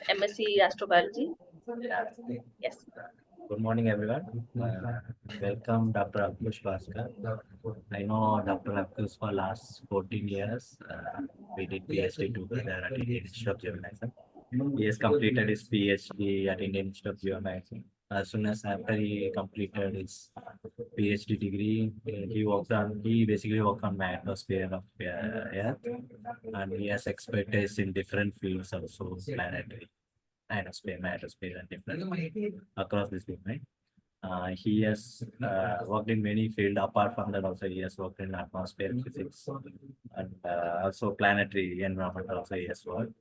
MSc Astrobiology. Yes. Good morning, everyone. Welcome, Dr. Akush Bhaskar. I know Dr. Akush for last 14 years. We did PhD together at Indian Institute of Geomagnetism. He has completed his PhD at Indian Institute of Geomagnetism. As soon as after he completed his PhD degree, he basically worked on atmosphere of Earth, and he has expertise in different fields also, planetary, ionosphere, matosphere, and different across this domain. He has worked in many fields. Apart from that, also he has worked in atmosphere physics and also planetary environment. Also, he has worked.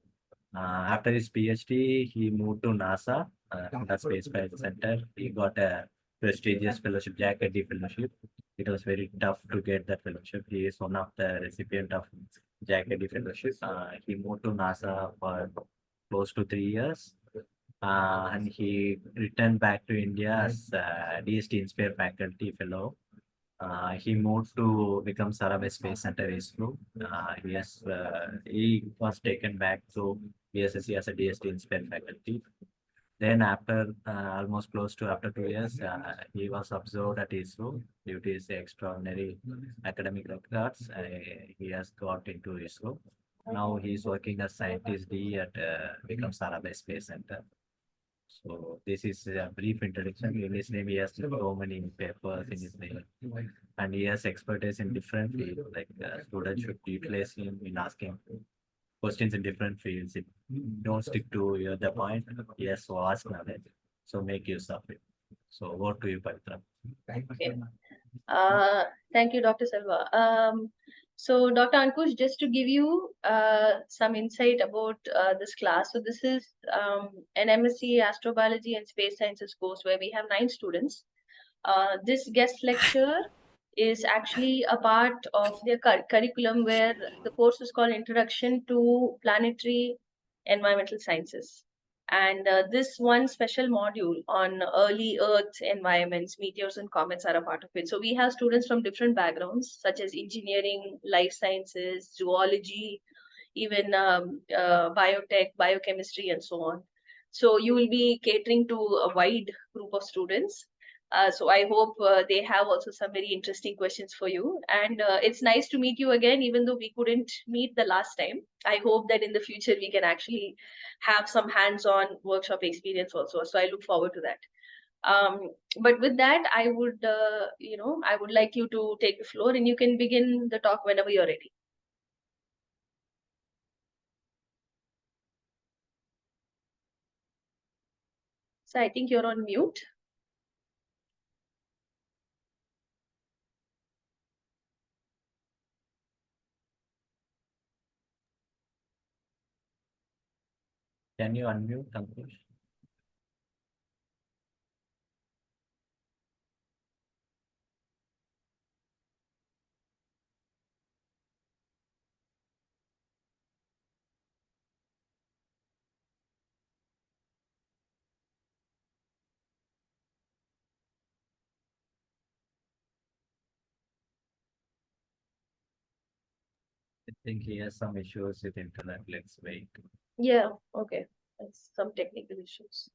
After his PhD, he moved to NASA, the Space Flight Center. He got a prestigious fellowship, Jack Eddy Fellowship. It was very tough to get that fellowship. He is one of the recipient of Jack Eddy Fellowship. He moved to NASA for close to 3 years. And he returned back to India as DST Inspire Faculty Fellow. He moved to become Sarawak Space Center ISRO. He was taken back to BSSC as a DST Inspire faculty. Then after almost close to after 2 years, he was observed at ISRO due to his extraordinary academic records. He has got into ISRO. Now he is working as scientist D at become Sarawak Space Center. So this is a brief introduction. In his name, he has so many papers in his name, and he has expertise in different fields. Like students should utilize him in asking questions in different fields. If don't stick to the point, yes, so ask knowledge. So make use of it. So over to you, Pavitra. Okay. Thank you, Dr. Selva. So, Dr. Ankush, just to give you some insight about this class. So, this is an MSc Astrobiology and Space Sciences course where we have 9 students. This guest lecture is actually a part of their curriculum where the course is called Introduction to Planetary Environmental Sciences. And this one special module on early Earth environments, meteors and comets are a part of it. So we have students from different backgrounds, such as engineering, life sciences, zoology, even biotech, biochemistry, and so on. So you will be catering to a wide group of students. So I hope they have also some very interesting questions for you. And it's nice to meet you again, even though we couldn't meet the last time. I hope that in the future we can actually have some hands-on workshop experience also. So I look forward to that. But with that, I would like you to take the floor and you can begin the talk whenever you're ready. So I think you're on mute. Can you unmute, Ankush? I think he has some issues with internet. Let's wait. Yeah, okay. That's some technical issues.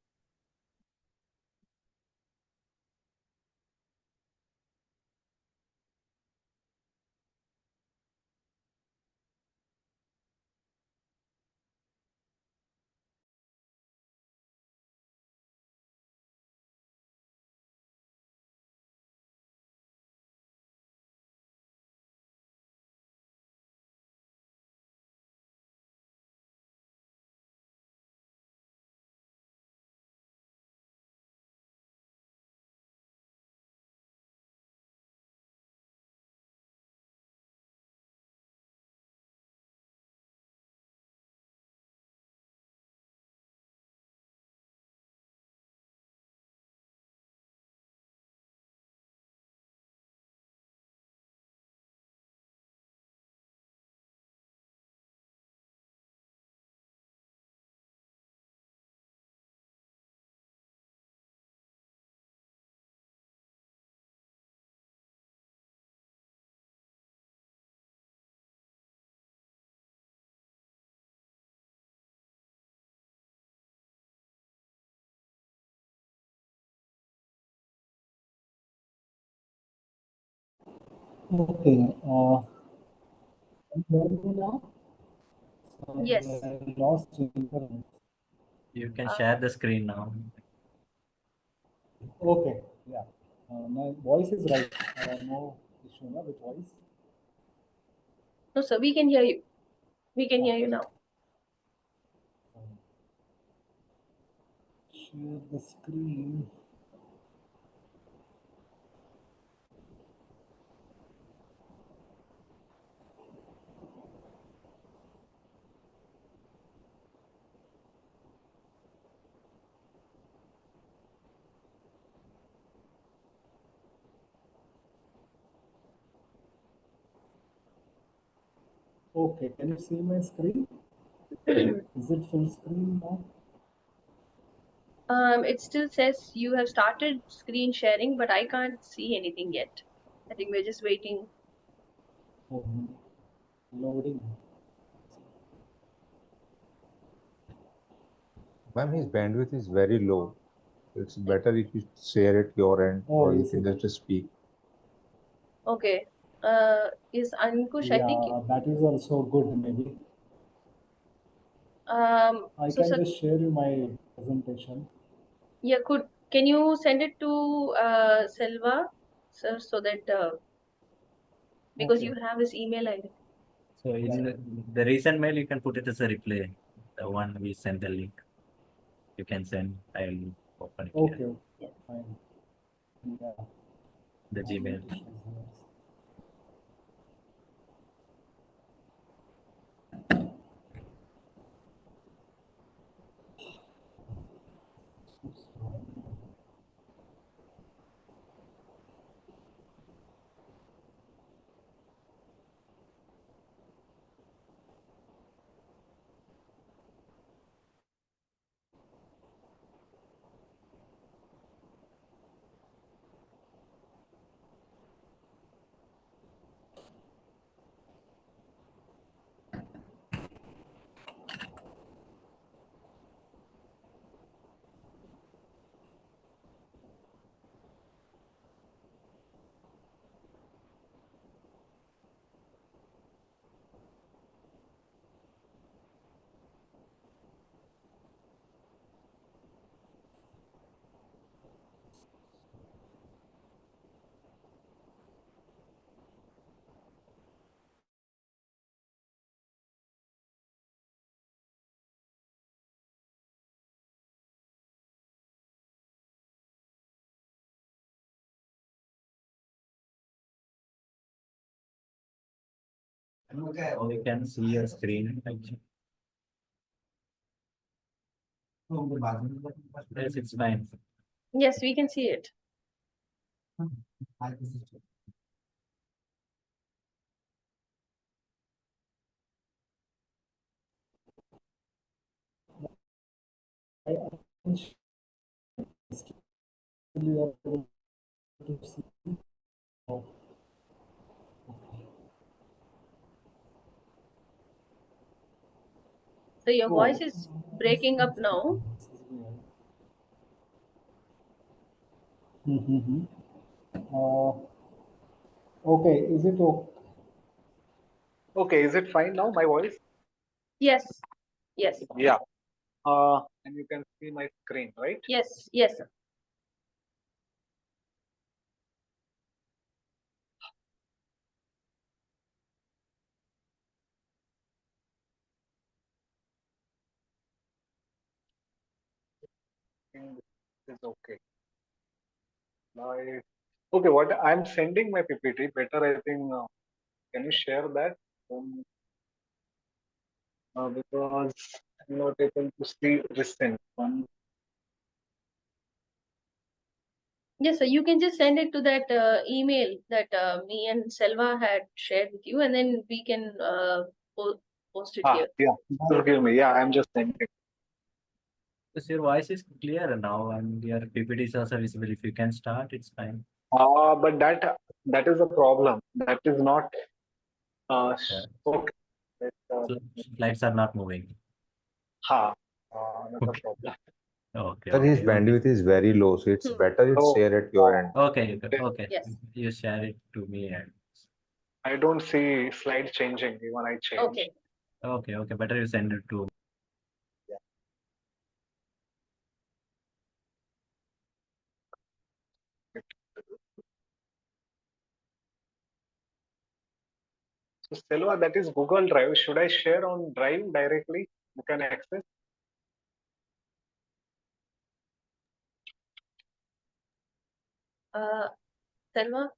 Okay. Can you hear me now? Yes. I lost internet. You can Uh, share the screen now. Okay. Yeah. My voice is right. No issue no, with voice. no, sir, we can hear you. We can hear you now. Share the screen. Okay. Can you see my screen? Is it full screen now? It still says you have started screen sharing, but I can't see anything yet. I think we're just waiting. Oh, loading. Ma'am, his bandwidth is very low. It's better if you share at your end Oh, or you is can it? just speak. Okay. Is Ankush, I think. Yeah, that is also good. Maybe I So can sir, just share you my presentation. yeah, can you send it to Selva, sir, so that because Okay. you have his email ID. So in the recent mail, you can put it as a reply. The one we sent the link, you can send. I'll open it here. Okay. Yeah. Fine. Yeah. The Gmail. Or you can see your screen. Actually. Yes, it's fine. Yes, we can see it. I can still you are able to see. Oh, So your voice oh, is breaking up now. this is weird. Mm-hmm. Okay, is it okay? Okay, is it fine now, my voice? Yes. Yes. Yeah. And you can see my screen, right? Yes. Yes, sir. I think this is okay. Right. Okay, what I'm sending my PPT. Better, I think. Can you share that? Because I'm not able to see recent one. Yes, sir. You can just send it to that email that me and Selva had shared with you, and then we can post it here. Yeah. Just give me. Yeah, I'm just sending. Because your voice is clear now and your PPT is also visible. If you can start, it's fine. But that is a problem. That is not Yeah. okay. So slides are not moving. Ha. Another Okay. problem. Okay. Sir, his Okay. Okay. bandwidth is very low, so it's Hmm. better you So share at your end. Okay. Okay. Yes. You share it to me and I don't see slide changing. Even I change. Okay. Okay. Better you send it to. So Selva, that is Google Drive. Should I share on Drive directly? You can access. Selva?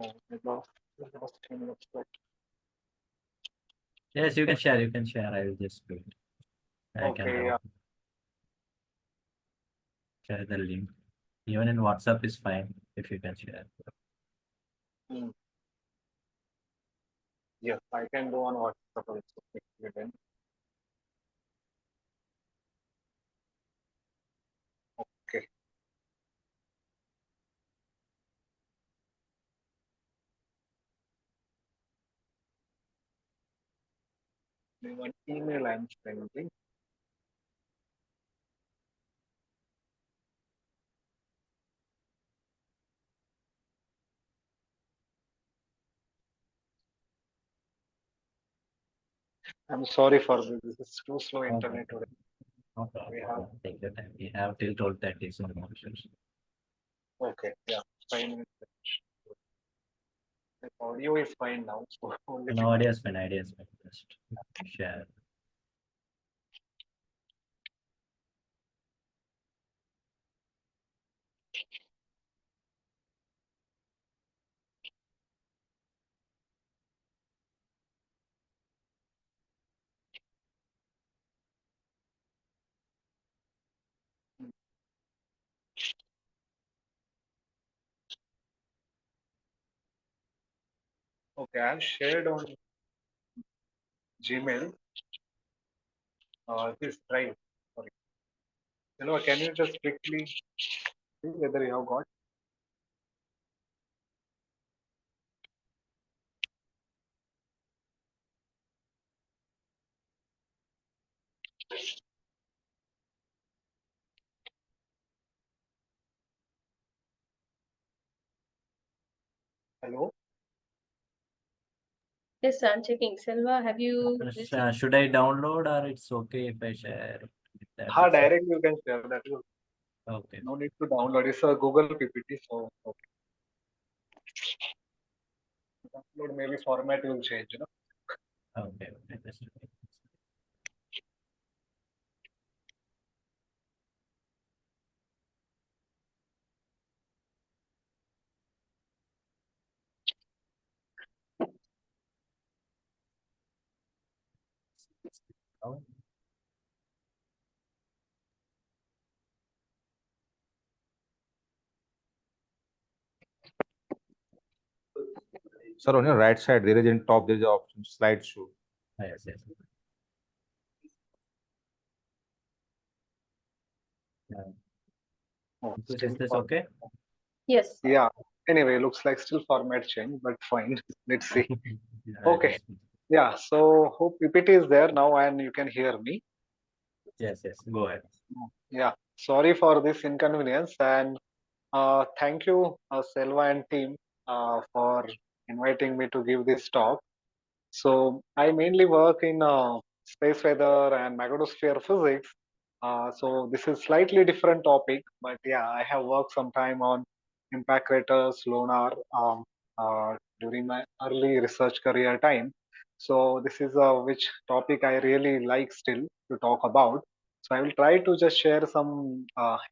Oh, I lost him, looks like. Yes, you can share. I will just do it. I can Okay, yeah. share the link. Even in WhatsApp is fine if you can share. Hmm. Yes, I can do on WhatsApp also. Then. Okay. One email I'm sending. I'm sorry for this. This is too slow internet today. No We problem. have. Take your time. We have till 12:30, so no issues. Okay, yeah. 5 minutes. The audio is fine now. So only No ideas, fine. Just share. okay. I've shared on Gmail. This Drive. Sorry. Hello, can you just quickly see whether you have got? Hello? Yes, I'm checking. Selva, have you received? Should I download or it's okay if I share that? Ha, directly you can share that. Okay. No need to download. It's a Google PPT. So, okay. Download maybe format will change, you know. Okay. Just oh, Sir, on your right side, there is in top, there is an option slideshow. yes. Oh, Is still this for- okay? Yes. Yeah. Anyway, looks like still format change, but fine. Let's see. Okay. Yeah. So hope PPT is there now and you can hear me. Yes. Go ahead. Yeah. Sorry for this inconvenience and thank you, Selva and team, for inviting me to give this talk. So I mainly work in space weather and magnetosphere physics. So this is slightly different topic, but yeah, I have worked some time on impact craters, lunar, during my early research career time. So this is which topic I really like still to talk about. So I will try to just share some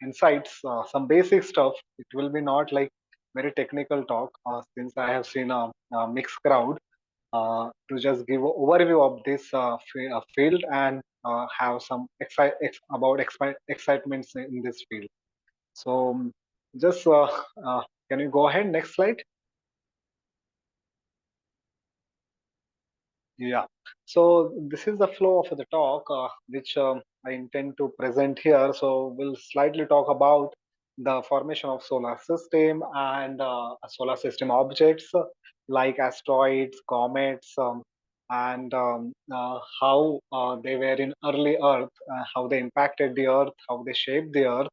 insights, some basic stuff. It will be not like very technical talk, since I have seen a mixed crowd, to just give an overview of this field and have some excitements in this field. So just can you go ahead, next slide? Yeah. So this is the flow of the talk, which I intend to present here. So we'll slightly talk about the formation of solar system and solar system objects like asteroids, comets, and how they were in early Earth, how they impacted the Earth, how they shaped the Earth,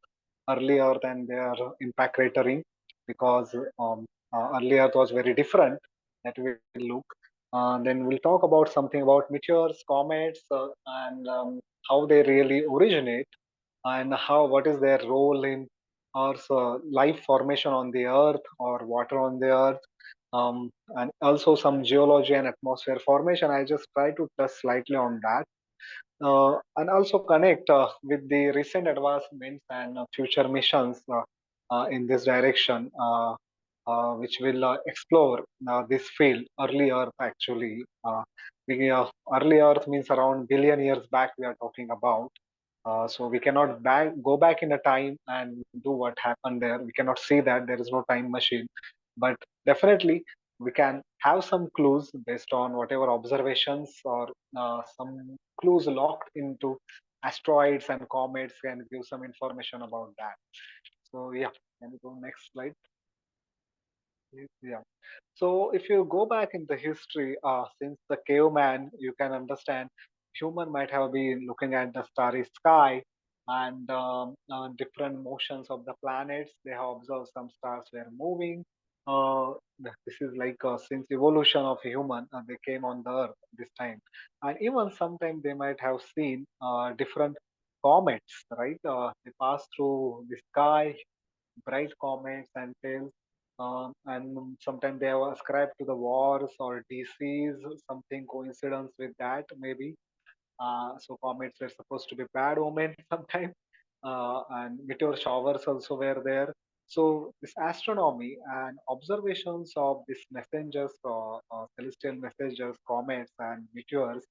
early Earth and their impact cratering, because early Earth was very different. that we'll look. Then we'll talk about something about meteors, comets, and how they really originate, and how what is their role in our life formation on the earth or water on the earth, and also some geology and atmosphere formation. I just try to touch slightly on that, and also connect with the recent advancements and future missions in this direction, which will explore this field. Early Earth, actually, early Earth means around billion years back. We are talking about. So we cannot go back in a time and do what happened there. We cannot see that. There is no time machine, but definitely we can have some clues based on whatever observations or some clues locked into asteroids and comets can give some information about that. So yeah, can we go next slide? Yeah. So if you go back in the history, since the caveman, you can understand human might have been looking at the starry sky and different motions of the planets. They have observed some stars were moving. This is like since evolution of human, they came on the earth this time, and even sometime they might have seen different comets, right? They pass through the sky, bright comets and tails. And sometimes they are ascribed to the wars or disease, something coincidence with that maybe. So comets were supposed to be bad omen sometimes, and meteor showers also were there. So this astronomy and observations of these messengers, celestial messengers, comets and meteors,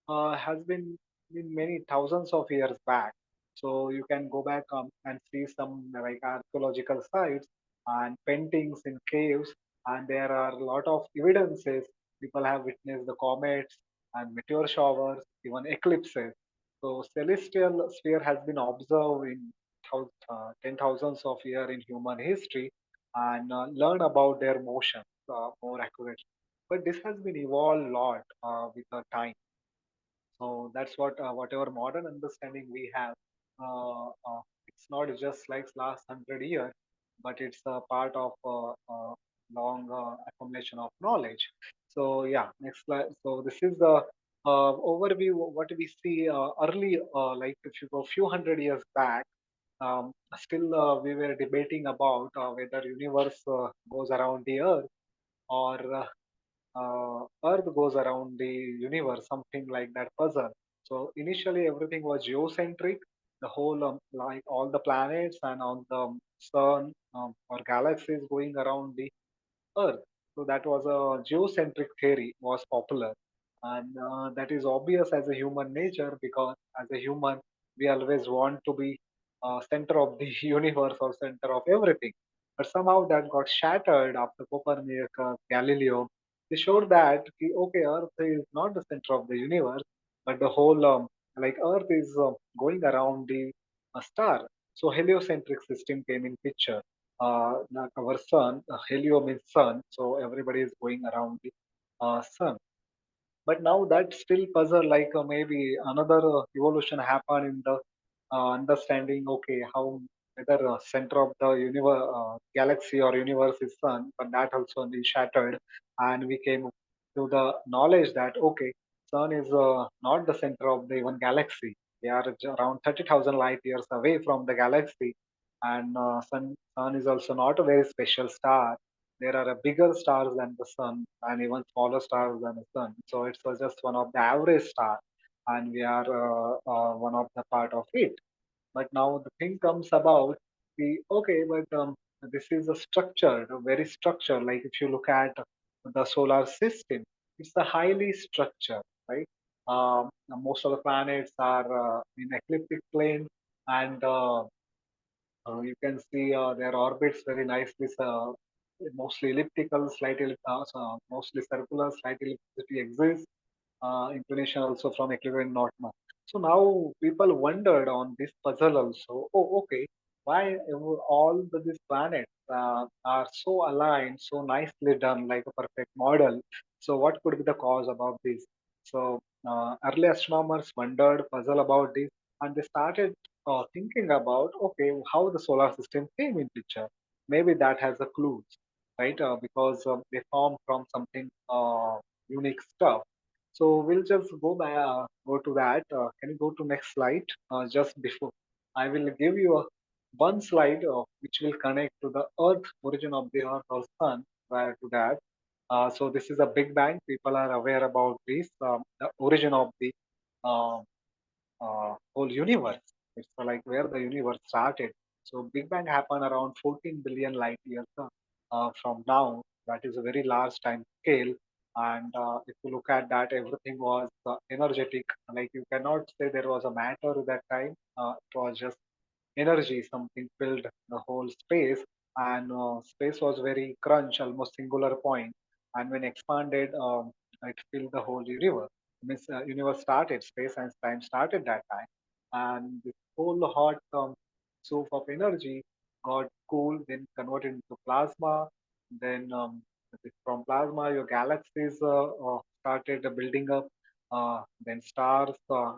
has been many thousands of years back. So you can go back and see some like archaeological sites and paintings in caves, and there are a lot of evidences. People have witnessed the comets and meteor showers, even eclipses. So celestial sphere has been observed in ten thousands of years in human history, and learn about their motion more accurately. But this has been evolved a lot with the time. So that's what whatever modern understanding we have. It's not just like last 100 years, but it's a part of long accumulation of knowledge. So yeah, next slide. So this is the overview of what we see early, like if you go few hundred years back. Still, we were debating about whether universe goes around the Earth or Earth goes around the universe, something like that puzzle. So initially everything was geocentric, the whole like all the planets and all the sun or galaxies going around the Earth. So that was a geocentric theory was popular, and that is obvious as a human nature because as a human we always want to be center of the universe or center of everything. But somehow that got shattered after Copernicus, Galileo. They showed that okay, Earth is not the center of the universe, but the whole like Earth is going around the star. So heliocentric system came in picture. Like our sun, helio means sun, so everybody is going around the sun. But now that still puzzle like maybe another evolution happened in the understanding. Okay, how whether center of the universe, galaxy or universe is sun, but that also been shattered, and we came to the knowledge that okay, sun is not the center of the even galaxy. They are around 30,000 light years away from the galaxy, and sun is also not a very special star. There are bigger stars than the sun and even smaller stars than the sun. So it's just one of the average star, and we are one of the part of it. But now the thing comes about the okay, but this is a structured, a very structured. Like if you look at the solar system, it's a highly structured, right? Most of the planets are in ecliptic plane, and you can see their orbits very nicely, mostly elliptical, mostly circular, slight ellipticity exists. Inclination also from equivalent not much. So now people wondered on this puzzle also. Oh, okay, why all these planets are so aligned, so nicely done, like a perfect model? So what could be the cause about this? So early astronomers wondered, puzzle about this, and they started thinking about okay, how the solar system came in picture. Maybe that has a clue. right? Because they form from something unique stuff. So we'll just go to that. Can you go to next slide? Just before, I will give you one slide which will connect to the Earth, origin of the Earth or Sun. Prior to that, so this is a Big Bang. People are aware about this, the origin of the uh, whole universe. It's like where the universe started. So Big Bang happened around 14 billion light years from now. That is a very large time scale. And if you look at that, everything was energetic. Like you cannot say there was a matter at that time. It was just energy, something filled the whole space, and space was very crunch, almost singular point. And when expanded, it filled the whole universe. Means universe started, space and time started that time, and this whole hot soup of energy got cooled, then converted into plasma. Then from plasma, your galaxies started building up. Then stars,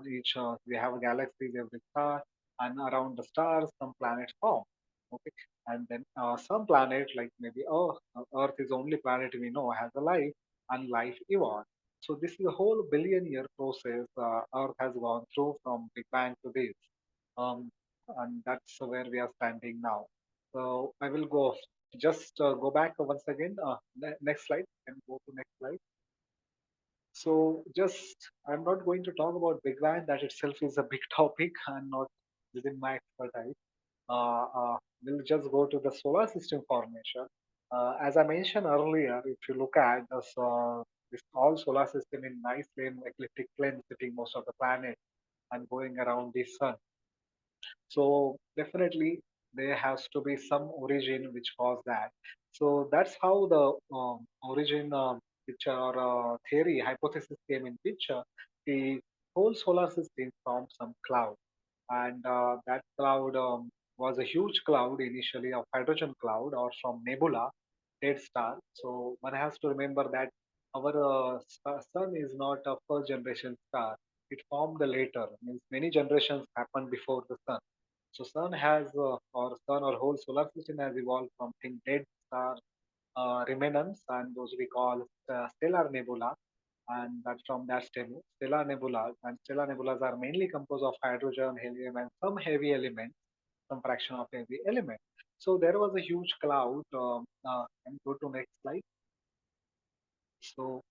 each we have galaxies, every star, and around the stars some planets form. Okay, and then some planet like maybe Earth is the only planet we know has a life, and life evolved. So this is a whole billion-year process Earth has gone through from Big Bang to this, um, and that's where we are standing now. So I will go back once again. Next slide. Can go to next slide. So just I'm not going to talk about Big Bang. That itself is a big topic and not within my expertise. We'll just go to the solar system formation. As I mentioned earlier, if you look at this all solar system in nice plane, ecliptic plane, sitting most of the planet and going around the sun. So definitely there has to be some origin which caused that. So that's how the origin picture or theory hypothesis came in picture. The whole solar system from some cloud, and that cloud was a huge cloud initially of hydrogen cloud or from nebula, dead star. So one has to remember that our sun is not a first generation star. It formed later. Means many generations happened before the sun. So sun has or sun or whole solar system has evolved from thing dead star remnants, and those we call stellar nebula, and that's from that stellar nebula. And stellar nebulas are mainly composed of hydrogen, helium, and some heavy elements, some fraction of heavy element. So there was a huge cloud. And go to next slide. So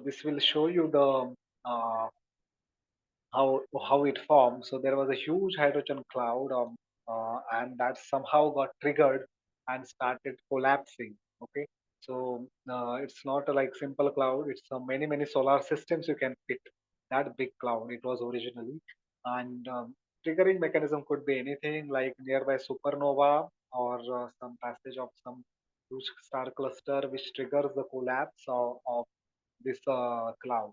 this will show you the uh, how it formed. So there was a huge hydrogen cloud, and that somehow got triggered and started collapsing. Okay, so it's not a like simple cloud. It's many solar systems you can fit that big cloud. It was originally, and triggering mechanism could be anything like nearby supernova or some passage of some huge star cluster which triggers the collapse of this cloud.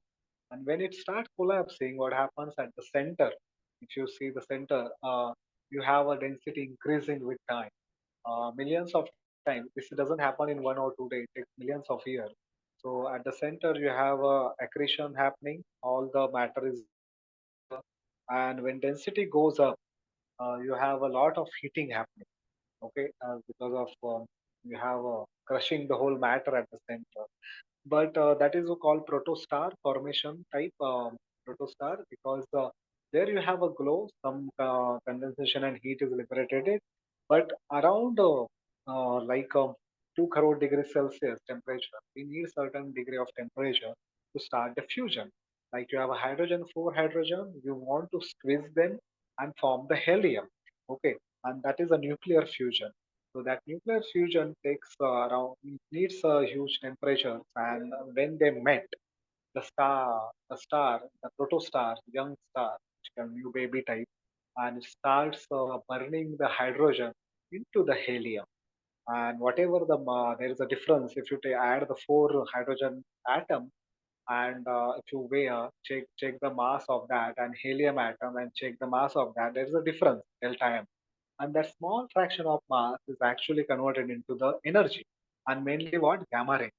And when it starts collapsing, what happens at the center? If you see the center, you have a density increasing with time. Millions of times. This doesn't happen in 1 or 2 days. It takes millions of years. So at the center, you have accretion happening. All the matter is there, and when density goes up, you have a lot of heating happening. Okay, because of you have crushing the whole matter at the center, but that is called protostar formation type protostar, because there you have a glow, some condensation and heat is liberated, but around 2 crore degrees Celsius temperature, we need certain degree of temperature to start the fusion. Like you have a hydrogen, four hydrogen, you want to squeeze them and form the helium. Okay, and that is a nuclear fusion. So that nuclear fusion takes around needs a huge temperature, and when they met, the protostar, young star, which is a new baby type, and it starts burning the hydrogen into the helium. And whatever there is a difference if you add the four hydrogen atom, and if you check the mass of that and helium atom and check the mass of that, there is a difference delta m, and that small fraction of mass is actually converted into the energy, and mainly what gamma rays.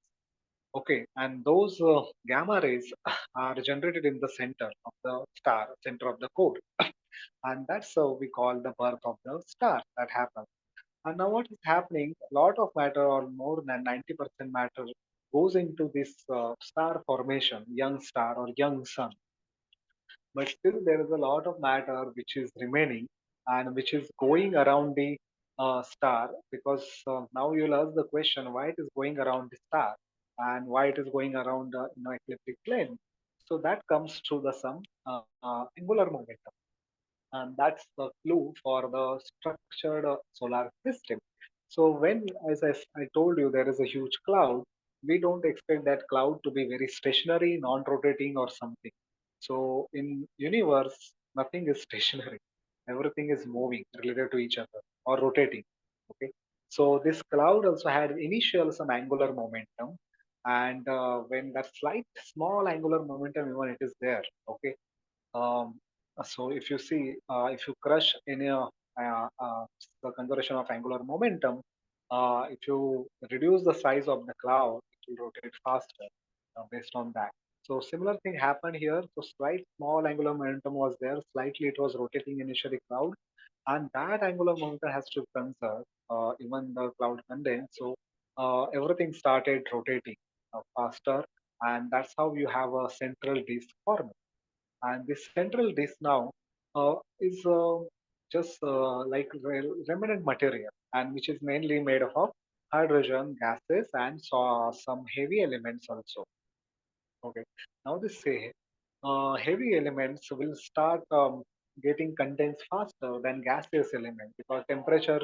Okay, and those gamma rays are generated in the center of the star, center of the core, and that's we call the birth of the star that happens. And now what is happening? A lot of matter, or more than 90% matter, goes into this star formation, young star or young sun. But still, there is a lot of matter which is remaining and which is going around the star, because now you'll ask the question why it is going around the star and why it is going around the ecliptic plane. So that comes through the some angular momentum, and that's the clue for the structured solar system. So when, as I told you, there is a huge cloud, we don't expect that cloud to be very stationary, non-rotating or something. So in universe, nothing is stationary. Everything is moving related to each other or rotating. Okay. So this cloud also had initial some angular momentum, and when that slight small angular momentum even it is there. Okay, um, so if you see, if you crush any the conservation of angular momentum, if you reduce the size of the cloud, it will rotate faster based on that. So similar thing happened here. So slight small angular momentum was there. Slightly it was rotating initially cloud, and that angular momentum has to conserve even the cloud condense. So everything started rotating faster, and that's how you have a central disk formed. And this central disk now is just like remnant material, and which is mainly made up of hydrogen gases and some heavy elements also. Okay, now this say heavy elements will start getting condensed faster than gaseous element, because temperature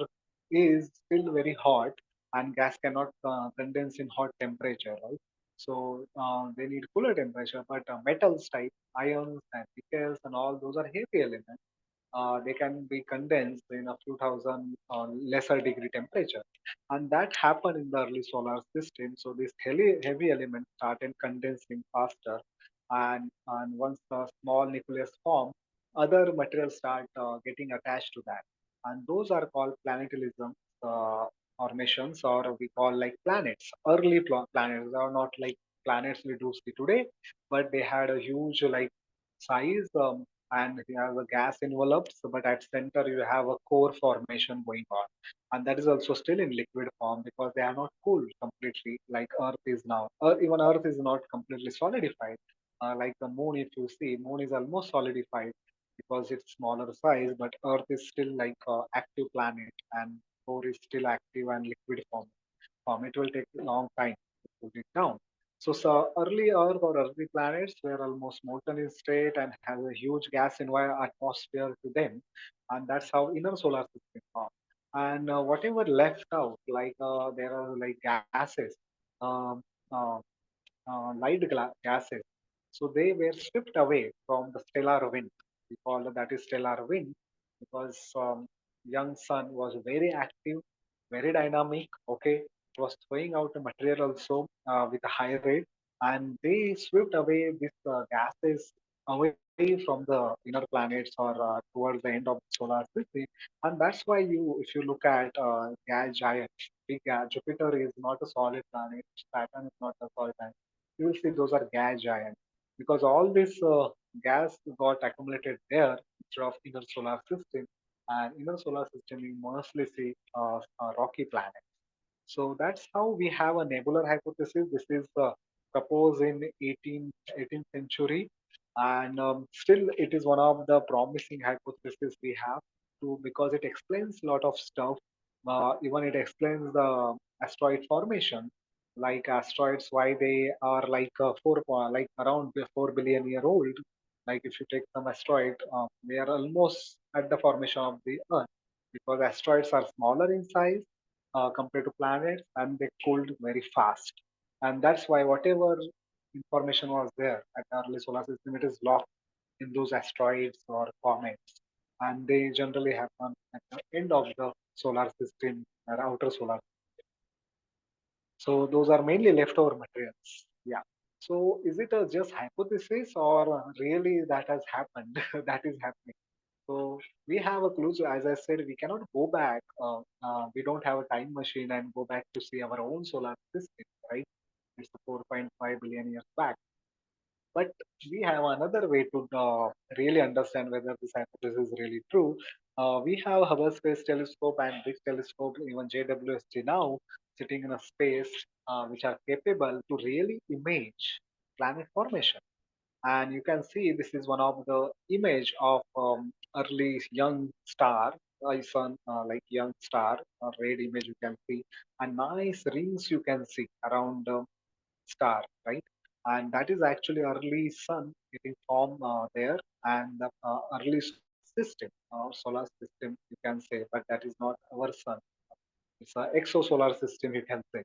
is still very hot and gas cannot condense in hot temperature, right? So they need cooler temperature, but metals type ions and nickels and all those are heavy elements. They can be condensed in a few thousand lesser degree temperature, and that happened in the early solar system. So these heavy elements started condensing faster, and once the small nucleus form, other materials start getting attached to that, and those are called planetalism formations, or we call like planets. Early planets are not like planets we do see today, but they had a huge like size, and you have a gas envelopes, but at center you have a core formation going on, and that is also still in liquid form because they are not cooled completely like Earth is now. Even Earth is not completely solidified. Like the moon, if you see, moon is almost solidified because it's smaller size, but Earth is still like active planet, and core is still active and liquid form. It will take a long time to cool it down. So early Earth or early planets were almost molten in state and have a huge gas atmosphere to them, and that's how inner solar system formed. And whatever left out, like there are like gases, um, uh, gases. So they were stripped away from the stellar wind. We call that is stellar wind because young sun was very active, very dynamic. Okay, it was throwing out the material also with a high rate, and they swept away these gases away from the inner planets or towards the end of the solar system. And that's why if you look at gas giants, Jupiter is not a solid planet, Saturn is not a solid planet, you will see those are gas giants because all this gas got accumulated there instead of inner solar system. And inner solar system, you mostly see rocky planets. So that's how we have a nebular hypothesis. This is proposed in 18th century, and still it is one of the promising hypotheses we have to, because it explains a lot of stuff. Even it explains the asteroid formation, like asteroids, why they are like like around 4 billion year old. Like if you take some asteroid, they are almost at the formation of the Earth because asteroids are smaller in size compared to planets, and they cooled very fast. And that's why whatever information was there at the early solar system, it is locked in those asteroids or comets. And they generally happen at the end of the solar system or outer solar. So those are mainly leftover materials. Yeah. So is it a just hypothesis or really that has happened? That is happening. So we have a clue. So as I said, we cannot go back. We don't have a time machine and go back to see our own solar system, right? It's 4.5 billion years back. But we have another way to really understand whether this hypothesis is really true. We have Hubble Space Telescope and big telescope, even JWST now, sitting in a space which are capable to really image planet formation. And you can see this is one of the image of early young star, sun, like young star, red image you can see, and nice rings you can see around star, right? And that is actually early sun getting formed there, and the early solar system, solar system you can say, but that is not our sun. It's an exosolar system you can say.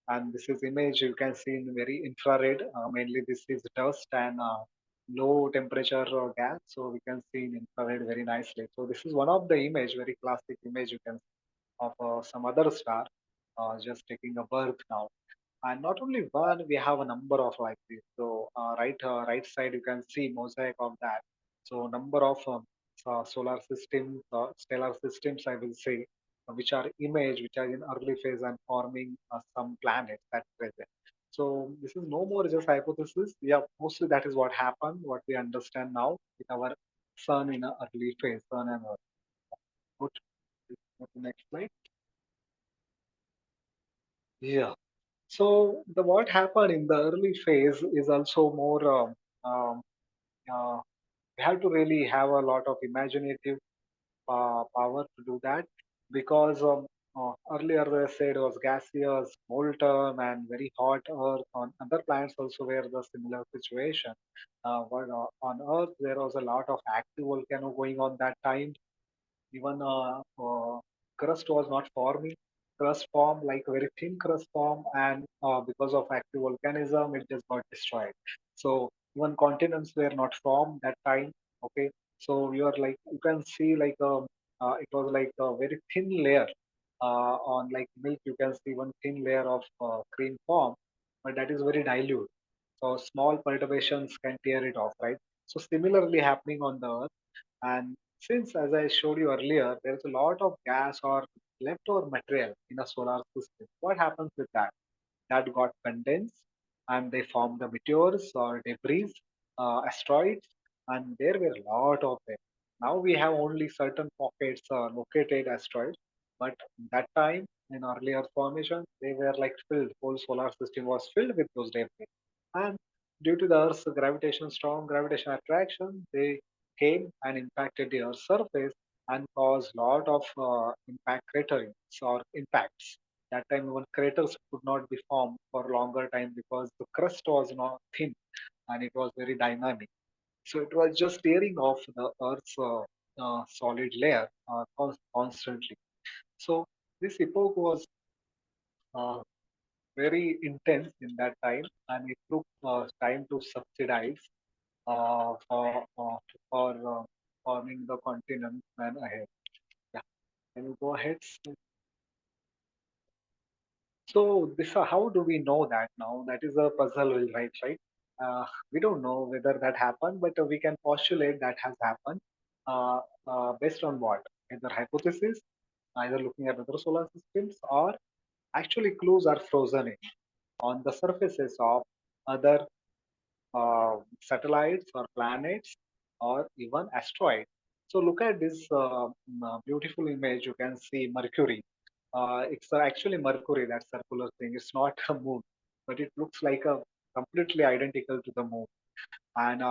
And this is image you can see in very infrared. Mainly this is dust and low temperature gas, so we can see in infrared very nicely. So this is one of the image, very classic image you can see of some other star just taking a birth now. And not only one, we have a number of like this. So right side you can see mosaic of that. So number of solar systems, stellar systems, I will say, which are image, which are in early phase and forming some planets at present. So this is no more just hypothesis. Yeah, mostly that is what happened, what we understand now with our sun in an early phase, sun and earth. Go to the next slide. Yeah. So the what happened in the early phase is also more. Um, uh, we have to really have a lot of imaginative power to do that because earlier they said it was gaseous, molten, and very hot Earth. On other planets also were the similar situation. But on Earth there was a lot of active volcano going on that time. Even crust was not forming. Crust formed like very thin crust form, and because of active volcanism, it just got destroyed. So even continents were not formed that time. Okay, so you are like you can see like it was like a very thin layer on like milk. You can see one thin layer of cream form, but that is very dilute. So small perturbations can tear it off, right? So similarly happening on the Earth. And since, as I showed you earlier, there's a lot of gas or leftover material in a solar system. What happens with that? That got condensed and they formed the meteors or debris, asteroids, and there were a lot of them. Now we have only certain pockets located asteroids, but that time in earlier formation, they were like filled. Whole solar system was filled with those debris. And due to the Earth's gravitation, strong gravitation attraction, they came and impacted the Earth's surface and caused lot of impact craterings or impacts. That time even craters could not be formed for longer time because the crust was not thin and it was very dynamic. So it was just tearing off the Earth's solid layer constantly. So this epoch was uh, very intense in that time, and it took time to subsidize for forming the continent and ahead. Yeah, can you go ahead? So this how do we know that now? That is a puzzle, right? We don't know whether that happened, but we can postulate that has happened based on what? Either hypothesis, either looking at other solar systems, or actually clues are frozen in on the surfaces of other satellites or planets or even asteroids. So look at this beautiful image. You can see Mercury. It's actually Mercury, that circular thing. It's not a moon, but it looks like a completely identical to the moon. And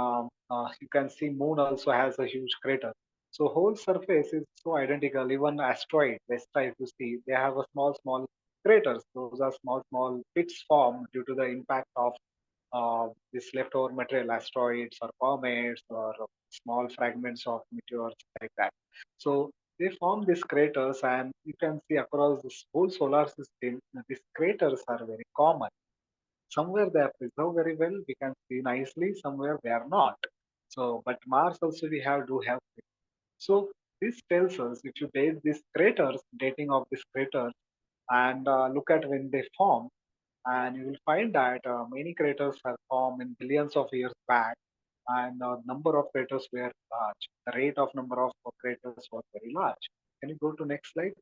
you can see moon also has a huge crater. So whole surface is so identical. Even asteroid, Vesta, if you see, they have a small craters. Those are small pits formed due to the impact of this leftover material, asteroids or comets or small fragments of meteors like that. So they form these craters, and you can see across this whole solar system, these craters are very common. Somewhere they are preserved very well, we can see nicely. Somewhere they are not. So, but Mars also we have do have. So this tells us if you date these craters, dating of these craters, and look at when they form, and you will find that many craters have formed in billions of years back, and number of craters were large. The rate of number of craters was very large. Can you go to next slide?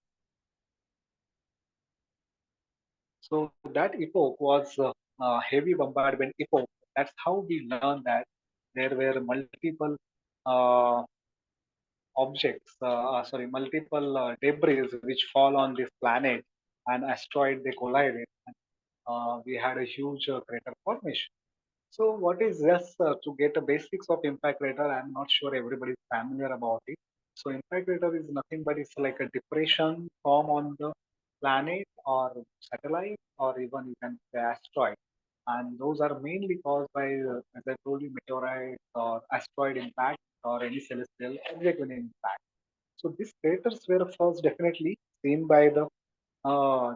So that epoch was heavy bombardment epoch. That's how we learned that there were multiple uh, objects, multiple debris which fall on this planet and asteroid they collided. We had a huge crater formation. So what is just to get a basics of impact crater? I'm not sure everybody is familiar about it. So impact crater is nothing but it's like a depression form on the planet or satellite or even you can say asteroid. And those are mainly caused by, as I told you, meteorite or asteroid impact or any celestial object when impact. So these craters were first definitely seen by the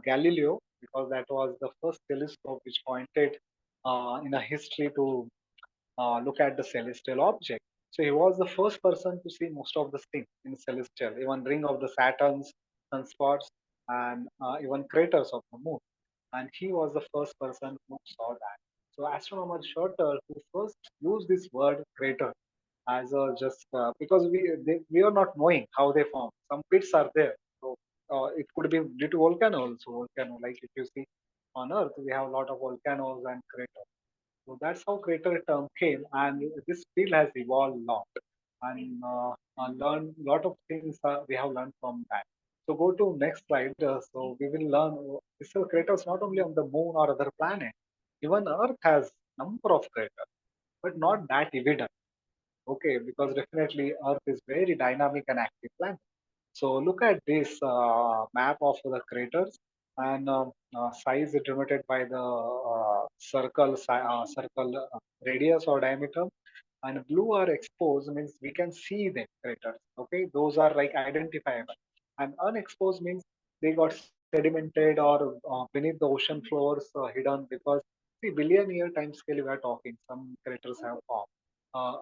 Galileo because that was the first telescope which pointed in a history to look at the celestial object. So he was the first person to see most of the things in celestial, even ring of the Saturns, sunspots, and even craters of the moon. And he was the first person who saw that. So astronomer Schroter, who first used this word crater as a just because we are not knowing how they form. Some pits are there, so it could be due to volcano also. Volcano, like if you see on Earth, we have a lot of volcanoes and craters. So that's how crater term came, and this field has evolved a lot and learned a lot of things we have learned from that. So go to next slide. So we will learn this is craters not only on the moon or other planet. Even Earth has number of craters, but not that evident. Okay, because definitely Earth is very dynamic and active planet. So look at this map of the craters and size is denoted by the circle radius or diameter, and blue are exposed means we can see them craters. Okay, those are like identifiable, and unexposed means they got sedimented or beneath the ocean floors hidden because see billion year time scale we are talking. Some craters have formed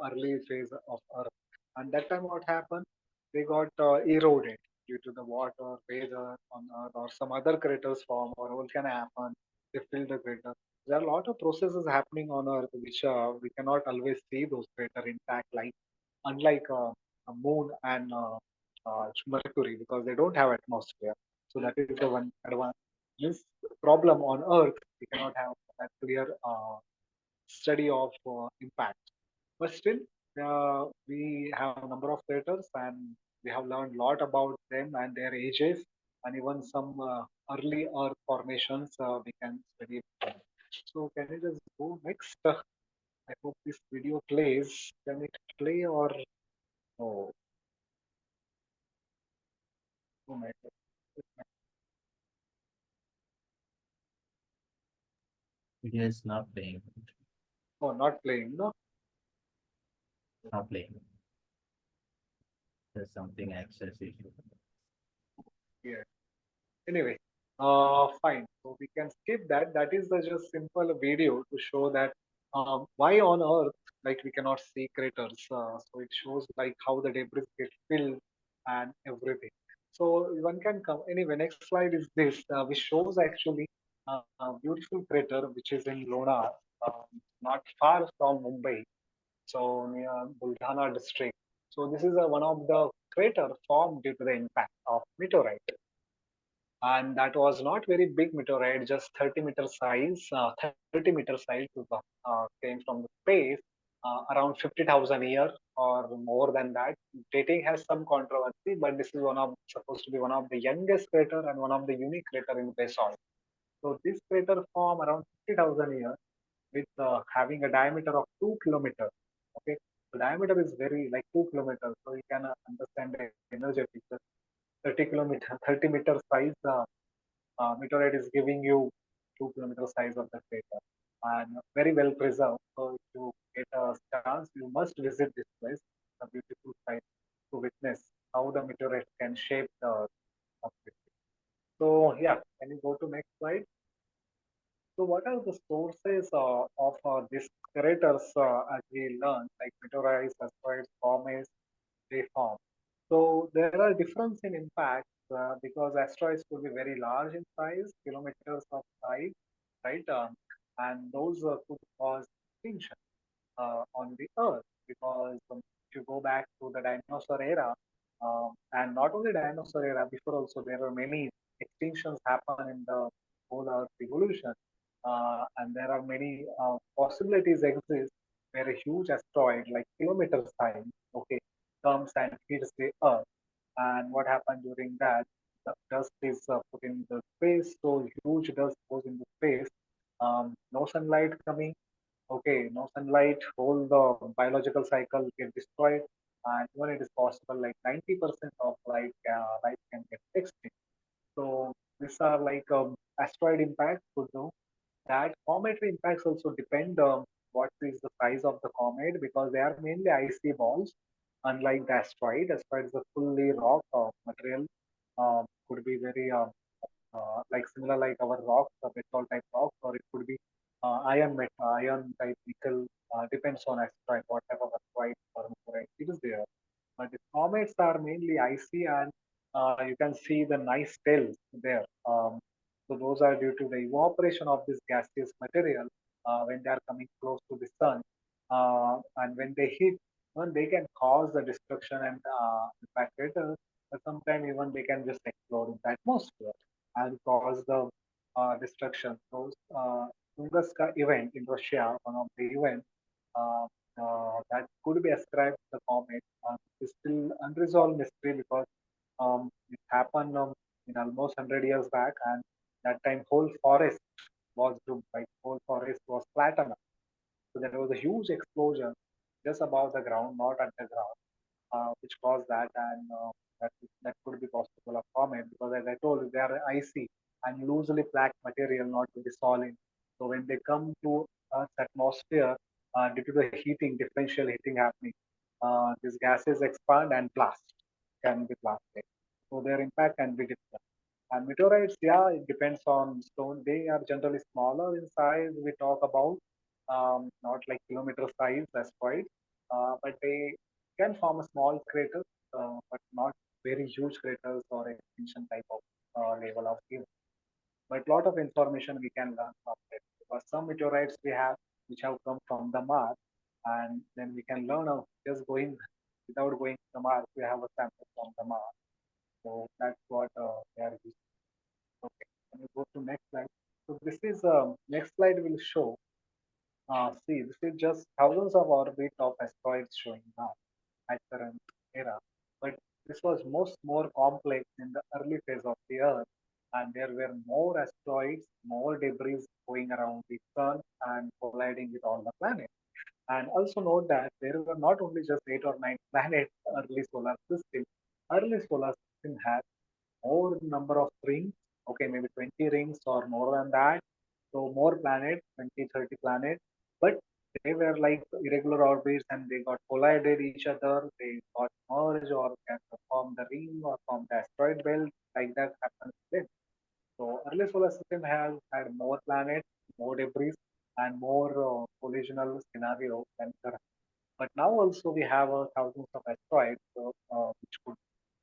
early phase of Earth, and that time what happened? They got eroded due to the water, weather on Earth, or some other craters form or volcano happen. They fill the crater. There are a lot of processes happening on Earth which we cannot always see those crater intact, like unlike a moon and Mercury because they don't have atmosphere. So that is the one advantage. This problem on Earth we cannot have a clear study of impact. But still, we have a number of craters and we have learned a lot about them and their ages and even some early Earth formations we can study. So can you just go next? I hope this video plays. Can it play or no? Oh my God. It is not playing. Oh, not playing. No. Not playing. There's something access issue. Yeah. Anyway, fine. So we can skip that. That is the just simple video to show that why on Earth like we cannot see craters. So it shows like how the debris get filled and everything. So one can come anyway. Next slide is this, which shows actually a beautiful crater which is in Lonar, not far from Mumbai. So near Buldhana district. So this is one of the crater formed due to the impact of meteorite, and that was not very big meteorite, just 30-meter size. 30-meter size came from the space around 50,000 year or more than that. Dating has some controversy, but this is one of supposed to be one of the youngest crater and one of the unique crater in basalt. So this crater formed around 50,000 years with having a diameter of 2 kilometers. Okay, the diameter is very like 2 kilometers, so you can understand the energy of it. 30 meter size meteorite is giving you 2 kilometer size of the crater and very well preserved. So if you get a chance, you must visit this place. A beautiful site to witness how the meteorite can shape the Earth. So yeah, can you go to next slide? So what are the sources of these craters as we learn, like meteorites, asteroids, comets, they form? So there are difference in impact because asteroids could be very large in size, kilometers of size, right? And those could cause extinction on the Earth because if you go back to the dinosaur era, and not only dinosaur era, before also there were many extinctions happen in the whole Earth evolution, and there are many possibilities exist where a huge asteroid like kilometer size, okay, comes and hits the Earth. And what happened during that? The dust is put in the space, so huge dust goes into space. No sunlight coming. Okay, no sunlight, whole the biological cycle get destroyed, and even it is possible like 90% of life can get extinct. So these are like asteroid impacts. Good know that cometary impacts also depend on what is the size of the comet because they are mainly icy balls, unlike the asteroid. Asteroid is a fully rock material, could be very like similar like our rocks, the petrol type rocks, or it could be iron type nickel. Depends on asteroid, what type of asteroid or meteorite it is there. But the comets are mainly icy, and you can see the nice tails there. So those are due to the evaporation of this gaseous material when they are coming close to the sun, and when they hit, even they can cause the destruction and impact later. But sometimes even they can just explode in the atmosphere and cause the destruction. Those Tunguska event in Russia, one of the events uh, that could be ascribed to the comet, is still unresolved mystery because it happened in almost 100 years back, and that time whole forest was doomed, like whole forest was flattened. So there was a huge explosion just above the ground, not at the ground, which caused that, and that could be possible of comet because, as I told you, they are icy and loosely packed material, not very solid. So when they come to Earth's atmosphere, due to the heating, differential heating happening, these gases expand and blast, can be blasted. So their impact can be different. And meteorites, yeah, it depends on stone. They are generally smaller in size. We talk about not like kilometer size asteroids, but they can form a small crater, but not very huge craters or extinction type of level of event. But lot of information we can learn from it because some meteorites we have which have come from the Mars, and then we can learn of just going without going to the Mars. We have a sample from the Mars, so that's what they are using. Okay, can you go to next slide? So this is next slide will show. See, this is just thousands of orbit of asteroids showing now at current era. But this was most more complex in the early phase of the Earth, and there were more asteroids, more debris going around the sun and colliding with all the planets. And also note that there were not only just 8 or 9 planets early solar system. Early solar system had more number of rings, okay, maybe 20 rings or more than that. So more planets, 20, 30 planets, but they were like irregular orbits and they got collided each other, they got merged or can form the ring or form the asteroid belt, like that happens then. So early solar system has had more planets, more debris, and more collisional scenario than current. But now also we have thousands of asteroids which could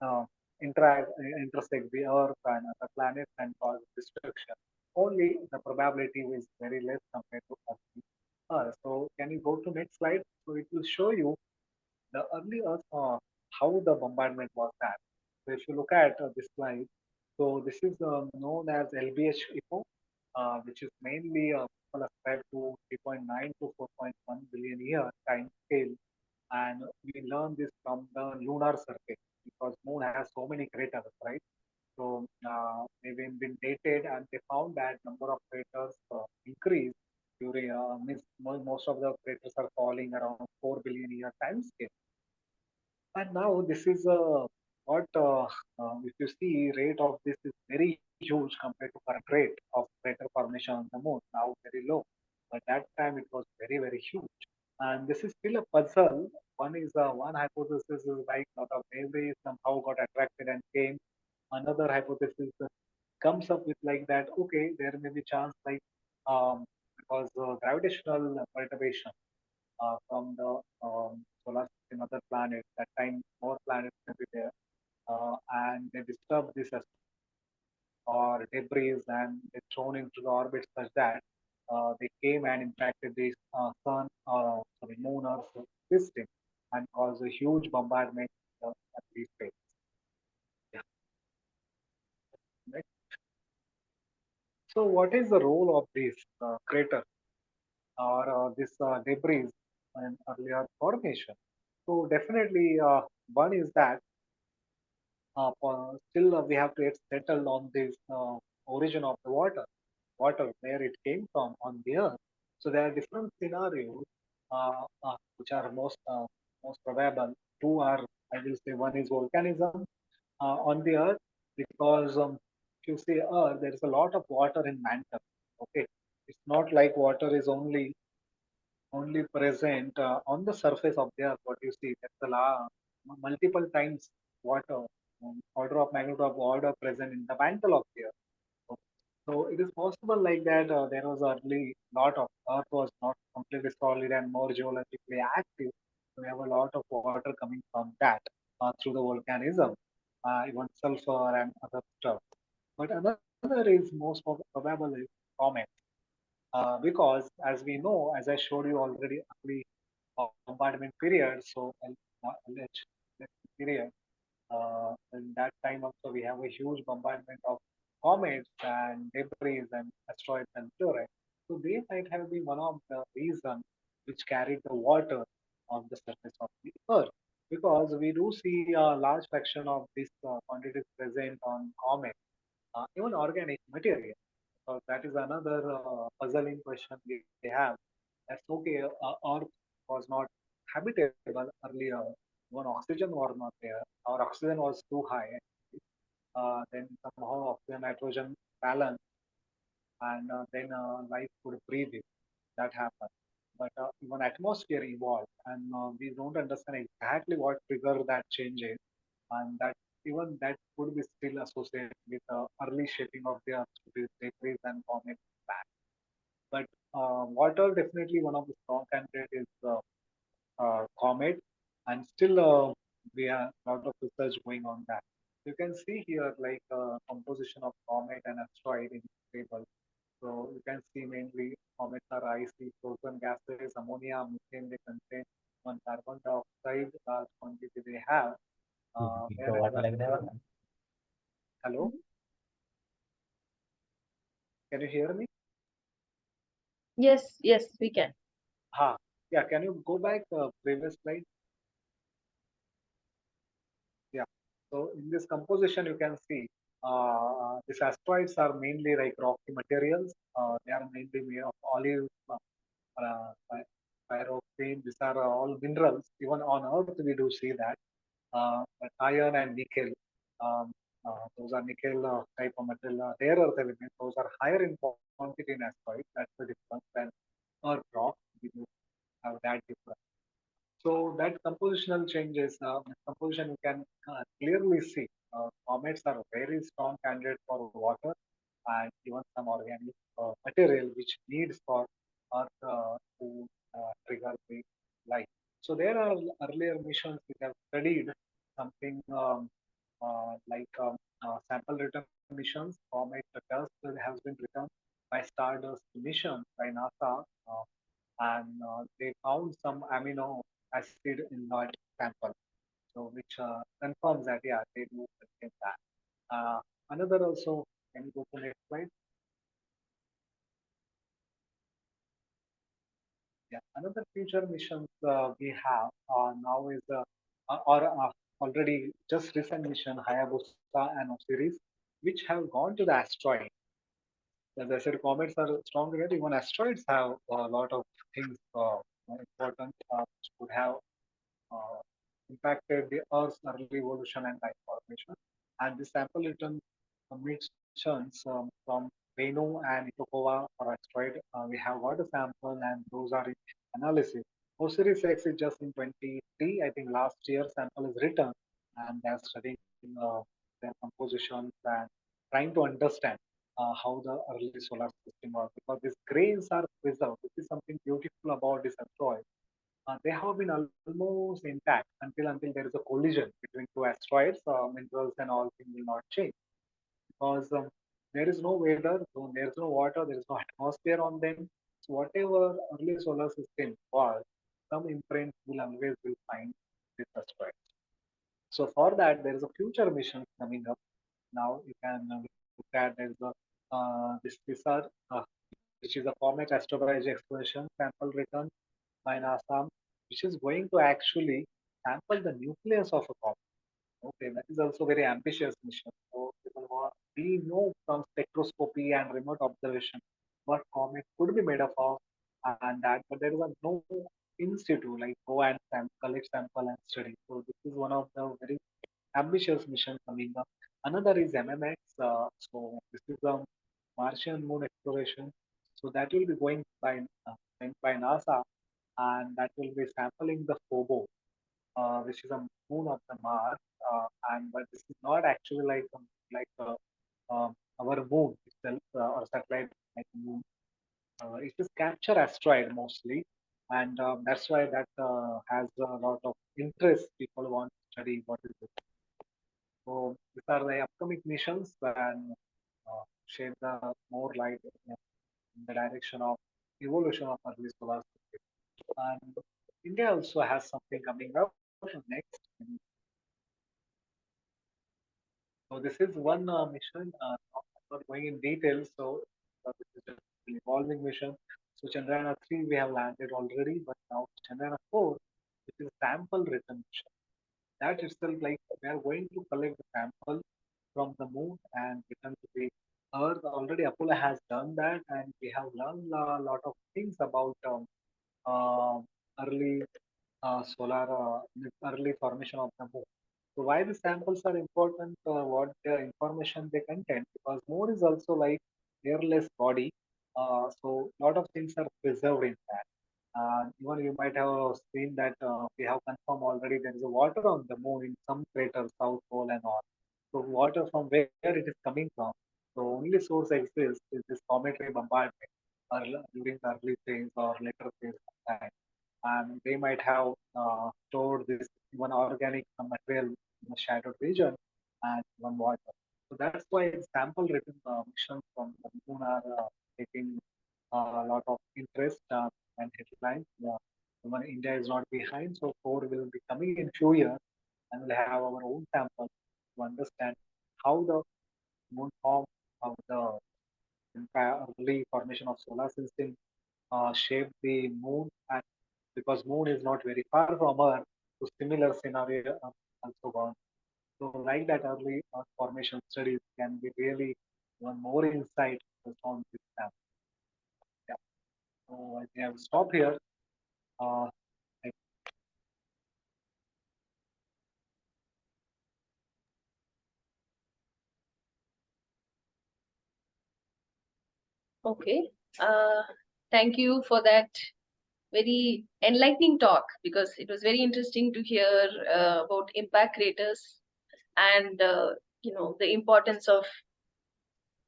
uh, intersect the Earth and other planets and cause destruction. Only the probability is very less compared to Earth. So can you go to next slide? So it will show you the early Earth, how the bombardment was that. So if you look at this slide, so this is known as LBH epoch, which is mainly people ascribe to 3.9 to 4.1 billion year time scale, and we learn this from the lunar surface because moon has so many craters, right? So they've been dated and they found that number of craters increased during means most of the craters are falling around 4 billion year time scale. And now this is what if you see rate of this is very huge compared to current rate of crater formation on the moon. Now very low, but that time it was very very huge. And this is still a puzzle. One is one hypothesis is like lot of debris somehow got attracted and came. Another hypothesis comes up with like that. Okay, there may be chance like because gravitational perturbation from the solar system, other planets. That time, more planets may be there, and they disturb this asteroid or debris and they thrown into the orbit such that they came and impacted the sun, sorry, moon Earth system and caused a huge bombardment at these space. Yeah. Next. So, what is the role of this crater or this debris in earlier formation? So definitely One is that still we have to get settled on this origin of the water, where it came from on the earth. So there are different scenarios which are most probable. Two are, I will say, one is volcanism on the earth, because if you see earth, there is a lot of water in mantle. Okay, it's not like water is only present on the surface of the earth. What you see, that's multiple times water, order of magnitude of water present in the mantle of the earth. So it is possible like that. There was early lot of earth was not completely solid and more geologically active. We have a lot of water coming from that through the volcanism, even sulfur and other stuff. But another is probable is comet, because as we know, as I showed you already, early bombardment period. So LH period. In that time also we have a huge bombardment of comets and debris and asteroids and meteorites. So they might have been one of the reasons which carried the water on the surface of the Earth. Because we do see a large fraction of this quantities present on comets, even organic material. So that is another puzzling question we have. That's okay. Earth was not habitable earlier. When oxygen was not there, our oxygen was too high. Then somehow oxygen nitrogen balance, and then life could breathe it. That happened. But even atmosphere evolved, and we don't understand exactly what triggered that changes, and that even that could be still associated with the early shaping of the Earth with debris and comet back. But water definitely one of the strong candidates is comet, and still we have a lot of research going on that. You can see here like composition of comet and asteroid in this table. So you can see mainly comets are icy, frozen gases, ammonia, methane they contain, one carbon dioxide, large quantity they have. तो Whereas, water like that. hello, can you hear me? Yes, yes, we can. Ha, yeah, can you go back previous slide? Yeah. So in this composition, you can see these asteroids are mainly like rocky materials. They are mainly made of olive, pyroxene. These are all minerals. Even on Earth, we do see that. But iron and nickel, um, those are nickel type of material, rare earth elements. Those are higher in quantity in asteroids. That's the difference. And Earth rock, we do have that difference. So that compositional changes, composition you can clearly see. Comets are very strong candidates for water and even some organic material which needs for Earth to trigger the life. So there are earlier missions which have studied something like sample return missions. Comet dust has been returned by Stardust mission by NASA, they found some amino acid in that sample, so which confirms that yeah, they do contain that. Another also, can you go to next slide? Yeah, another future missions we have now is or already just recent mission Hayabusa and Osiris, which have gone to the asteroid. As I said, comets are strong together. Even asteroids have a lot of things important which could have uh, impacted the Earth's early evolution and life formation. And the sample return missions from Venu and Itokawa for asteroid, we have got a sample and those are in analysis. Osiris X is just in 23, I think last year sample is returned and they are studying their compositions and trying to understand how the early solar system was, because these grains are preserved. This is something beautiful about this asteroid. They have been almost intact until there is a collision between two asteroids. Minerals and all things will not change because there is no weather, so there is no water, there is no atmosphere on them. So whatever early solar system was, some imprint will always will find this asteroid. So for that, there is a future mission coming up. Now you can look at there's a this are which is a Comet Astrobridge exploration sample return by NASA, which is going to actually sample the nucleus of a comet. Okay, that is also very ambitious mission. So we know from spectroscopy and remote observation what comet could be made of, and that, but there is a no institute like go and collect sample and study. So this is one of the very ambitious mission coming up. Another is MMX. So this is a Martian moon exploration. So that will be going by NASA, and that will be sampling the Phobos, which is a moon of the Mars. And but this is not actually like our moon itself or satellite like moon. It is capture asteroid mostly, and that's why that has a lot of interest. People want to study what is it. So these are the upcoming missions and shed the more light in the direction of evolution of early solar system. And India also has something coming up next. So this is one mission. I'm not going in detail. So this is just an evolving mission. So Chandrayaan 3 we have landed already, but now Chandrayaan 4, which is sample return mission. That itself, like we are going to collect the sample from the moon and return to the Earth. Already Apollo has done that, and we have learned a lot of things about uh, early solar early formation of the moon. So why the samples are important? What the information they contain? Because moon is also like airless body. So a lot of things are preserved in that. Even you might have seen that we have confirmed already there is a water on the moon in some craters, South Pole and all. So water from where it is coming from. So only source exists is this cometary bombardment during the early phase or later phase of time. And they might have stored this one organic material in a shadowed region and one water. So that's why sample written missions from the moon are taking a lot of interest and headlines. Even India is not behind, so four will be coming in few years, and we'll have our own sample to understand how the moon formed, how the entire early formation of solar system shaped the moon, and because moon is not very far from Earth, so similar scenario also gone. So like that early Earth formation studies can be really one more insight on this sample. Yeah. So I think I will stop here. Uh, Okay. Uh, Thank you for that very enlightening talk, because it was very interesting to hear about impact craters and the importance of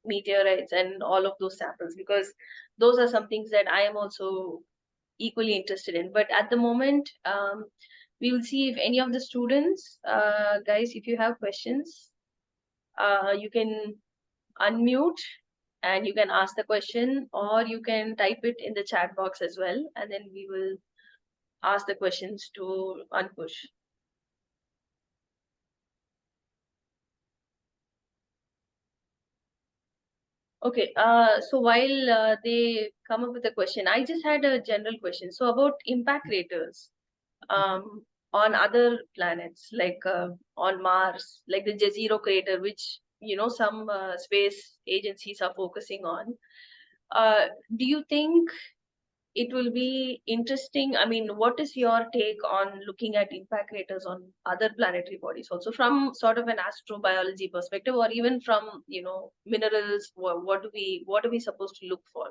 meteorites and all of those samples, because those are some things that I am also equally interested in. But at the moment, we will see if any of the students, guys, if you have questions, you can unmute and you can ask the question, or you can type it in the chat box as well, and then we will ask the questions to Ankush. Okay, so while they come up with a question, I just had a general question. So about impact craters on other planets, like on Mars, like the Jezero crater, which some space agencies are focusing on. Do you think it will be interesting? I mean, what is your take on looking at impact craters on other planetary bodies also, from sort of an astrobiology perspective, or even from minerals? What are we supposed to look for?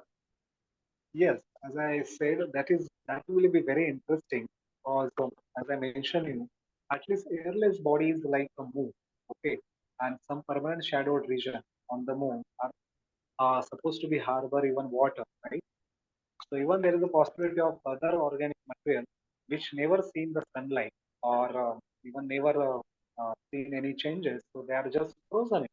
yes, as I said, that will be very interesting. Because as I mentioned, at least airless bodies like the moon, okay, and some permanent shadowed region on the moon are supposed to be harbor even water, right? So even there is a possibility of other organic material which never seen the sunlight or even never seen any changes. So they are just frozen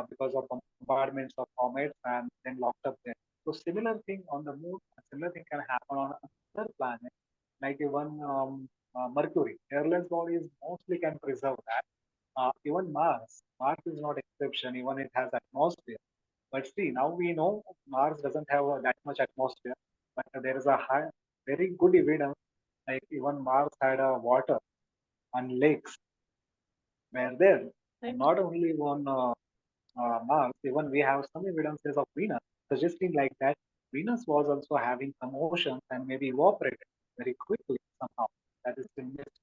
because of bombardments of comets and then locked up there. So similar thing on the moon, a similar thing can happen on other planets, like even Mercury. Airless bodies mostly can preserve that. Even Mars is not exception. Even it has atmosphere. But see, now we know Mars doesn't have that much atmosphere, but there is a very good evidence like even Mars had water. and lakes were there. Right. Not only on Mars, even we have some evidences of Venus suggesting like that Venus was also having some oceans and maybe evaporated very quickly somehow. That is still missed.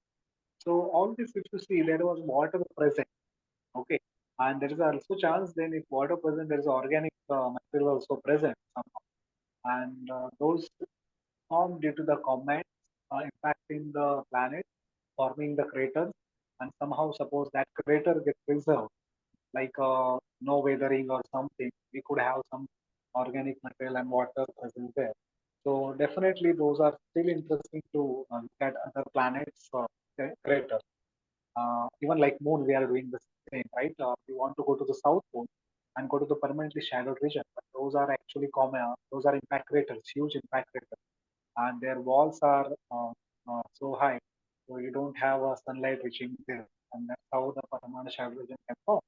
So all this, if you see, there was water present. Okay, and there is also chance then if water present, there is organic material also present somehow, and those formed due to the comets impacting the planet, forming the craters, and somehow suppose that crater gets preserved like no weathering or something, we could have some organic material and water present there. So definitely those are still interesting to look at other planets craters. Even like moon, we are doing the same, right? We want to go to the south pole and go to the permanently shadowed region, but those are actually common. Those are impact craters, huge impact craters, and their walls are so high, so you don't have sunlight reaching there, and that's how the permanent shadowed region can form.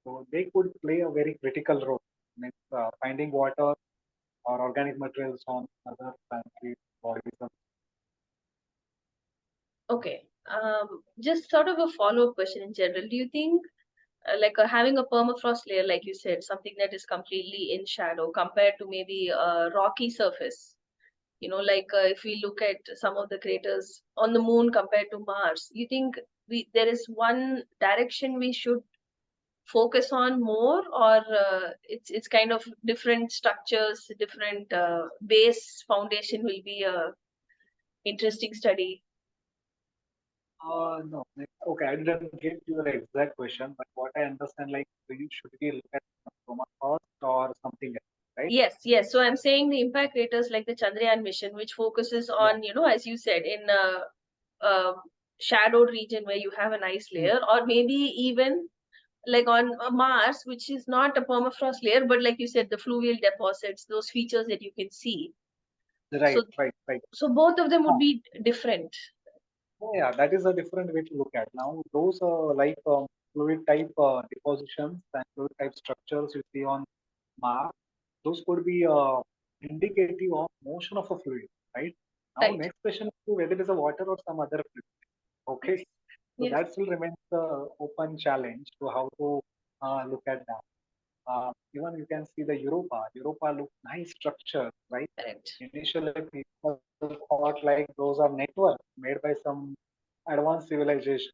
So they could play a very critical role in finding water or organic materials on other planetary bodies. Okay. Just sort of a follow-up question in general. Do you think having a permafrost layer, like you said, something that is completely in shadow compared to maybe a rocky surface? If we look at some of the craters on the moon compared to Mars, you think there is one direction we should focus on more, or it's kind of different structures, different base foundation will be a interesting study? No, okay, I didn't get your exact question, but what I understand, like, should we look at from first or something else, right? Yes. So I'm saying the impact craters like the Chandrayaan mission, which focuses Yeah. on, as you said, in a shadowed region where you have an ice layer, or maybe even like on Mars, which is not a permafrost layer, but like you said, the fluvial deposits, those features that you can see. Right, So, right. so both of them would Ah, be different. yeah, that is a different way to look at. Now, those like fluid type depositions and fluid type structures you see on Mars, those could be indicative of motion of a fluid, right? Now, Right. next question is whether it is a water or some other fluid. Okay, so Yes. that still remains the open challenge to how to look at that. Even you can see the Europa. Europa look nice structure, right? Correct. Initially, people thought like those are networks made by some advanced civilization,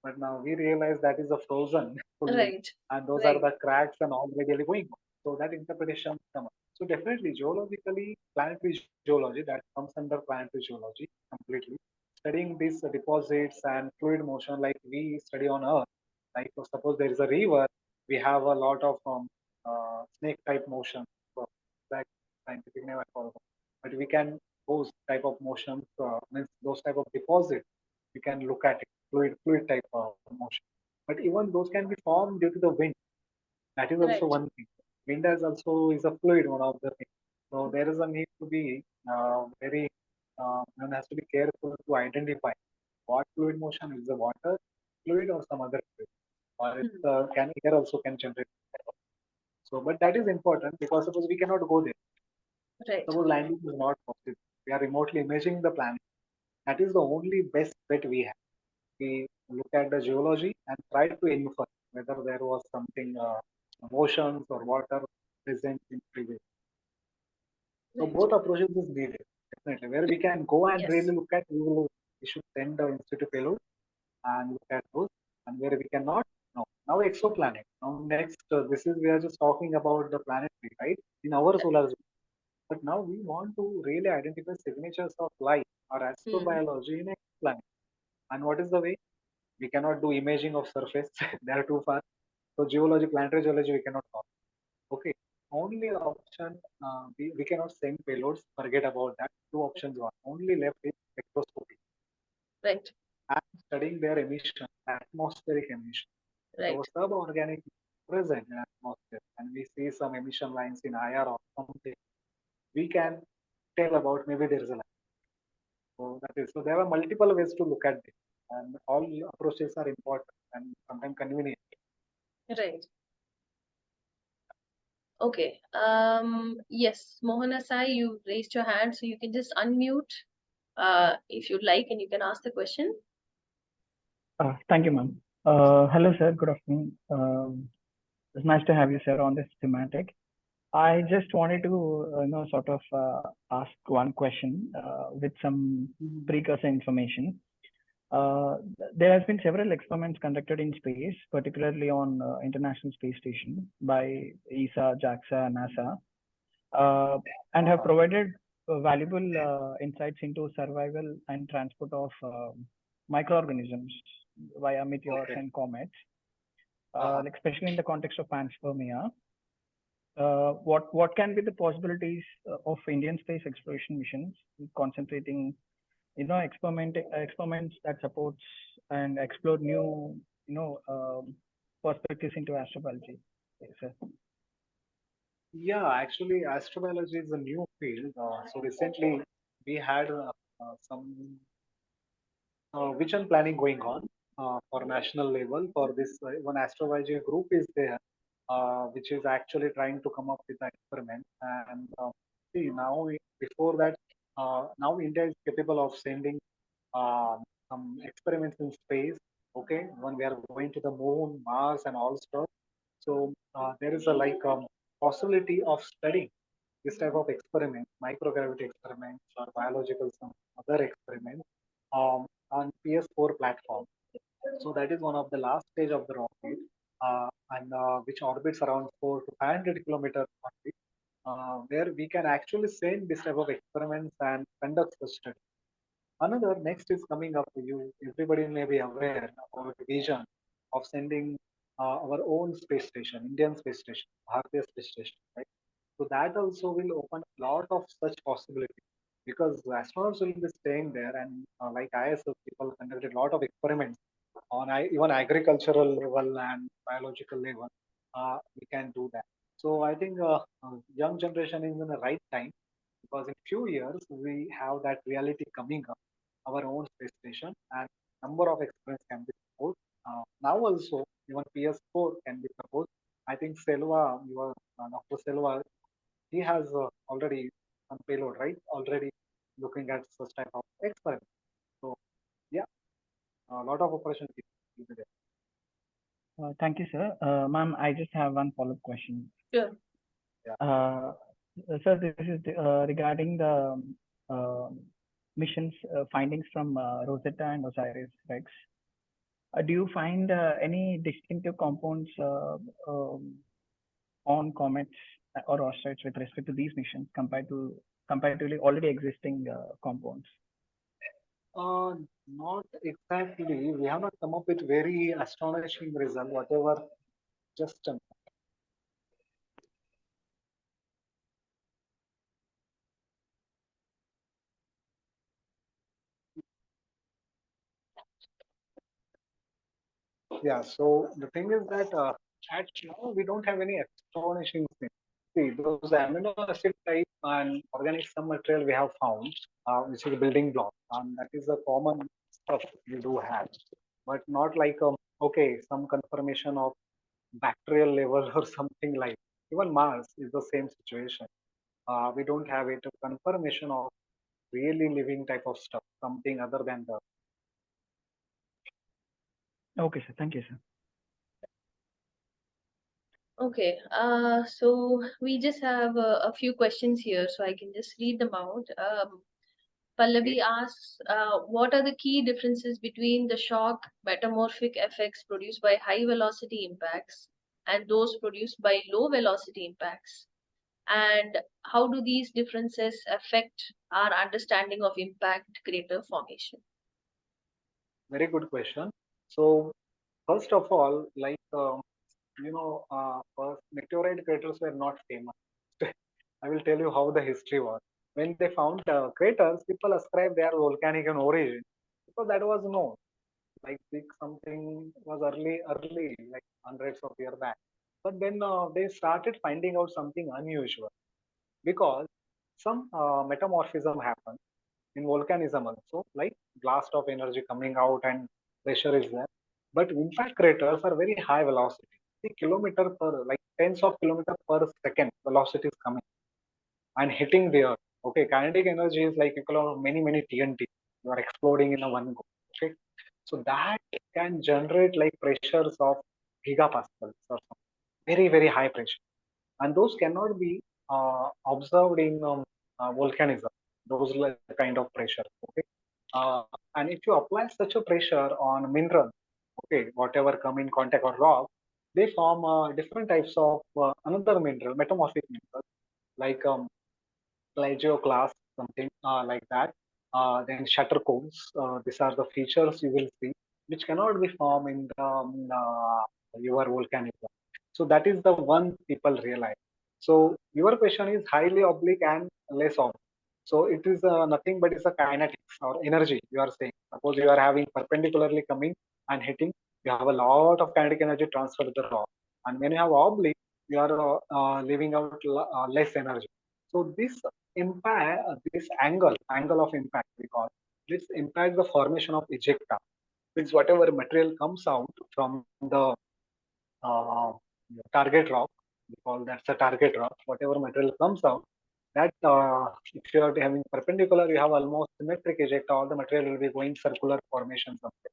but now we realize that is a frozen fully, Right. and those are Right. the cracks and already going on. So that interpretation come up. So definitely geologically, planetary geology that comes under planetary geology completely. Studying these deposits and fluid motion like we study on Earth. Like suppose there is a river, we have a lot of snake type motion. So that scientific name I call them. But we can those type of motions means those type of deposits we can look at it fluid type of motion. But even those can be formed due to the wind. That is also Right. one thing. Wind as also is a fluid, one of the things. So there is a need to be very one has to be careful to identify what fluid motion is the water fluid or some other fluid, or it can air also can generate. So, but that is important because suppose we cannot go there. Right. Suppose landing is not possible. We are remotely imaging the planet. That is the only best bet we have. We look at the geology and try to infer whether there was something oceans or water present in previous. So Right. both approaches is needed definitely. Where we can go and Yes. really look at, we should send the institute payload and look at those. And where we cannot, no. Now exoplanet. Now next, this is we are just talking about the planetary, right? In our solar system. But now we want to really identify signatures of life or astrobiology in exoplanet. And what is the way? We cannot do imaging of surface. They are too far. So geology, planetary geology, we cannot talk. Okay. Only option we cannot send payloads. Forget about that. Two options are only left is spectroscopy Right. and studying their emission, atmospheric emission. Right. So suborganic present in atmosphere, and we see some emission lines in IR or something. We can tell about maybe there is a line. So that is so there are multiple ways to look at this, and all approaches are important and sometimes convenient. Right. Okay. Yes, Mohana Sai, you raised your hand, so you can just unmute if you'd like, and you can ask the question. Thank you, ma'am. Hello, sir. Good afternoon. It's nice to have you, sir, on this thematic. I just wanted to, sort of ask one question with some precursor information. There has been several experiments conducted in space, particularly on International Space Station by ESA, JAXA, and NASA, and have provided valuable insights into survival and transport of microorganisms via meteors and comets, like especially in the context of panspermia. What can be the possibilities of Indian space exploration missions concentrating, experiments that supports and explore new, perspectives into astrobiology? Yes, sir. Yeah, actually, astrobiology is a new field. So recently, we had some vision planning going on for national level for this one astrobiology group is there, which is actually trying to come up with an experiment. And see now, before that, now India is capable of sending some experiments in space. Okay, when we are going to the moon, Mars, and all stuff. So there is a possibility of studying this type of experiments, microgravity experiments or biological some other experiments on PS4 platform. So that is one of the last stage of the rocket, and which orbits around 4 to 500 kilometers orbit, where we can actually send this type of experiments and conduct the study. Another next is coming up. You everybody may be aware about the vision of sending our own space station, Indian space station, Bharatiya space station, right? So that also will open a lot of such possibilities because astronauts will be staying there, and like ISS, people conducted a lot of experiments on even agricultural level and biological level. We can do that. So I think young generation is in the right time because in few years we have that reality coming up, our own space station, and number of experiments can be proposed. Now also even PS4 can be proposed. I think Selva, your Dr. Selva, he has already some payload, right? Already looking at such type of experiment. So yeah, a lot of opportunity will be there. Thank you, sir. Ma'am, I just have one follow-up question. Sure. Uh, Sir, this is regarding the uh, missions findings from Rosetta and OSIRIS-REx. Do you find any distinctive compounds on comets or asteroids with respect to these missions compared to comparatively already existing compounds? Uh, Not exactly. We have not come up with very astonishing result. Whatever, just yeah. So the thing is that at now we don't have any astonishing thing. See, those amino acid type and organic some material we have found, which is building block, and that is a common stuff we do have, but not like okay, some confirmation of bacterial level or something like. Even Mars is the same situation. We don't have it a confirmation of really living type of stuff, something other than the. Okay, sir. Thank you, sir. Okay, so we just have a few questions here, so I can just read them out. Pallavi asks, what are the key differences between the shock metamorphic effects produced by high velocity impacts and those produced by low velocity impacts? And how do these differences affect our understanding of impact crater formation? Very good question. So first of all, first meteorite craters were not famous. I will tell you how the history was. When they found craters, people ascribed they are volcanic in origin because that was known. Like big something was early, like hundreds of years back. But then they started finding out something unusual because some metamorphism happened in volcanism also, like blast of energy coming out and pressure is there. But impact craters are very high velocity, kilometer per, like tens of kilometer per second velocity is coming and hitting the earth. Okay, kinetic energy is like equal to many TNT. You are exploding in a one go. Okay, So that can generate like pressures of gigapascals or something, very, very high pressure. And those cannot be observed in volcanism, those like kind of pressure. Okay. And if you apply such a pressure on mineral, okay, whatever come in contact or rock, they form different types of another mineral, metamorphic mineral, like plagioclase, something like that. Then shutter cones. These are the features you will see, which cannot be formed in the your volcanism. So that is the one people realize. So your question is highly oblique and less oblique. So it is nothing but it's a kinetics or energy you are saying. Suppose you are having perpendicularly coming and hitting, you have a lot of kinetic energy transfer to the rock. And when you have oblique, you are leaving out less energy. So this angle of impact we call, this impact the formation of ejecta, means whatever material comes out from the uh, target rock, we call that's a target rock. Whatever material comes out, that if you are having perpendicular, you have almost symmetric ejecta. All the material will be going circular formations of it.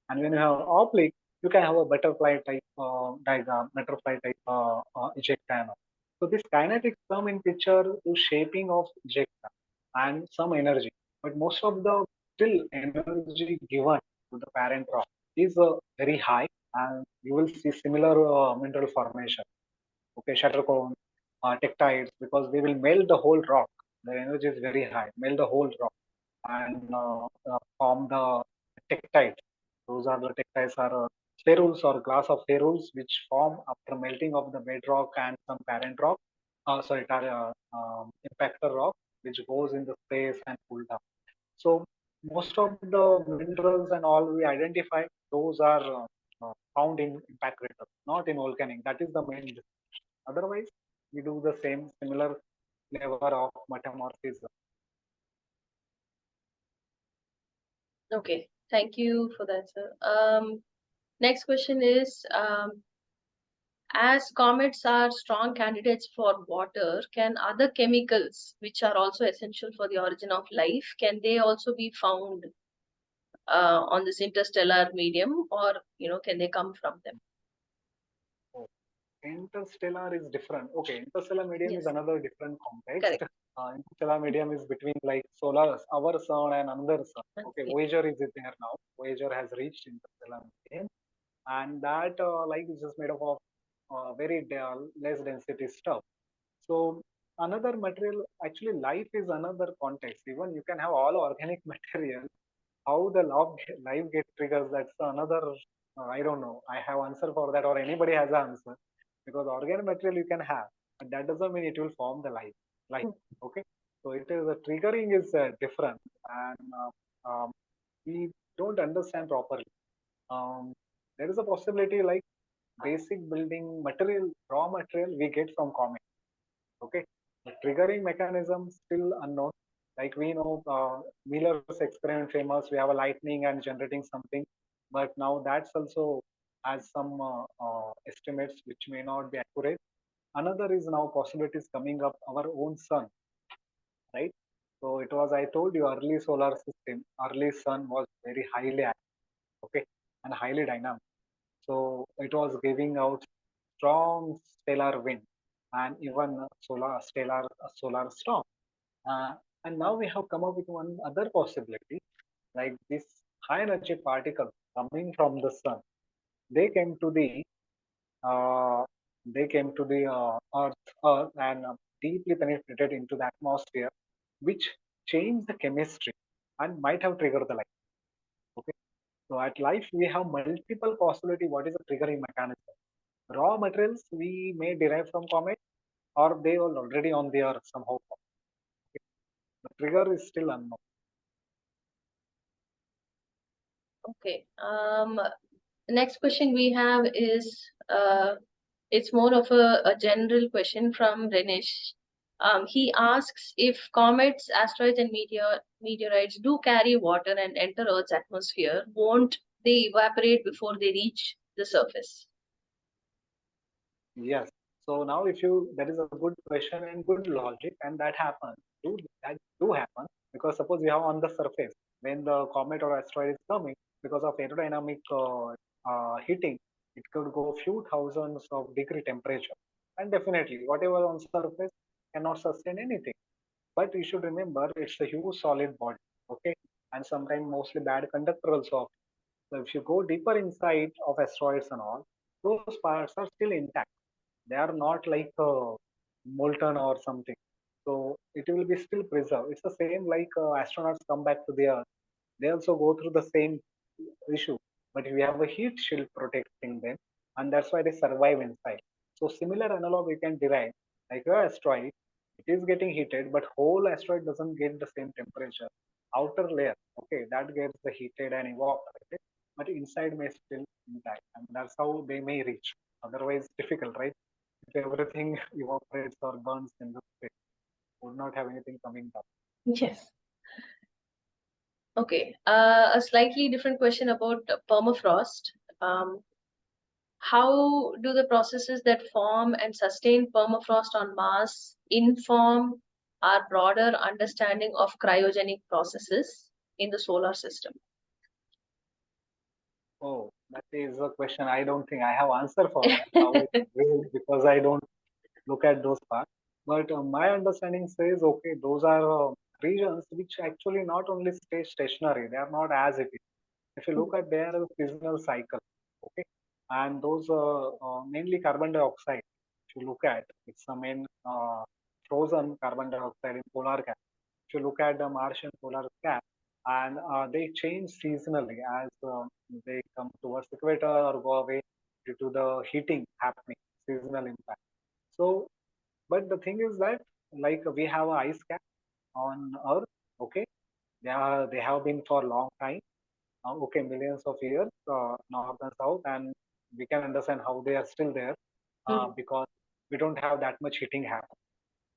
And when you have oblique, you can have a butterfly type diagram, butterfly type ejecta. So this kinetics come in picture to shaping of ejecta and some energy. But most of the still energy given to the parent rock is very high, and you will see similar mineral formation. Okay, shutter cone, tektites, because they will melt the whole rock. The energy is very high, melt the whole rock and form the tektites. Those are the tektites are spherules or glass of spherules which form after melting of the bedrock and some parent rock. Impactor rock which goes in the space and pulled down. So most of the minerals and all we identify, those are found in impact craters, not in volcanic. That is the main difference. Otherwise, we do the same similar flavor of metamorphism. Okay, thank you for that, sir. Next question is, as comets are strong candidates for water, can other chemicals, which are also essential for the origin of life, can they also be found on this interstellar medium, or can they come from them? Oh, interstellar is different. Okay, interstellar medium is Yes, another different context. correct. Interstellar medium is between like solar, our sun and another sun. Okay, Okay. Voyager is there now. Voyager has reached interstellar medium, and that like is just made up of very less density stuff. So another material, actually life is another context. Even you can have all organic material. How the life get triggers, that's another, I don't know. I have answer for that or anybody has an answer. Because organic material you can have, but that doesn't mean it will form the life. Okay. So it is the triggering is different and we don't understand properly. Um, there is a possibility like basic building material, raw material we get from comet. Okay, the triggering mechanism still unknown. Like we know, Wheeler's experiment famous. We have a lightning and generating something, but now that's also has some estimates which may not be accurate. Another is now possibilities coming up our own sun, right? So it was I told you early solar system, early sun was very highly active, okay, and highly dynamic. So it was giving out strong stellar wind and even solar storm. Uh, and now we have come up with one other possibility, like this high energy particles coming from the sun. They came to the uh, Earth and deeply penetrated into the atmosphere, which changed the chemistry and might have triggered the life. Okay, so at life we have multiple possibility. What is the triggering mechanism? Raw materials we may derive from comet, or they are already on the Earth somehow. The trigger is still unknown. Okay. The next question we have is, it's more of a general question from Renish. He asks if comets, asteroids, and meteorites do carry water and enter Earth's atmosphere, won't they evaporate before they reach the surface? Yes. So now if you, that is a good question and good logic, and that do happen because suppose you have on the surface when the comet or asteroid is coming, because of aerodynamic heating, it could go few thousands of degree temperature. And definitely, whatever on surface cannot sustain anything. But you should remember, it's a huge solid body, okay? And sometimes mostly bad conductor also. So if you go deeper inside of asteroids and all, those parts are still intact. They are not like molten or something. So it will be still preserved. It's the same like astronauts come back to the Earth. They also go through the same issue, but we have a heat shield protecting them, and that's why they survive inside. So similar analog we can derive, like a asteroid, it is getting heated, but whole asteroid doesn't get the same temperature. Outer layer, okay, that gets the heated and evaporated, but inside may still intact, and that's how they may reach. Otherwise, difficult, right? If everything evaporates or burns in the space, would not have anything coming down. Yes. Okay. A slightly different question about permafrost. How do the processes that form and sustain permafrost on Mars inform our broader understanding of cryogenic processes in the solar system? Oh, that is a question I don't think I have answer for that. How it will, because I don't look at those parts. But my understanding says, okay, those are regions which actually not only stay stationary, they are not as it is. If you look at their seasonal cycle, okay, and those mainly carbon dioxide, if you look at, it's the main frozen carbon dioxide in polar cap. If you look at the Martian polar cap, and they change seasonally as they come towards equator or go away due to the heating happening, seasonal impact. So, but the thing is that like we have a ice cap on Earth, okay, they have been for a long time, okay, millions of years, north and south, and we can understand how they are still there because we don't have that much heating happen.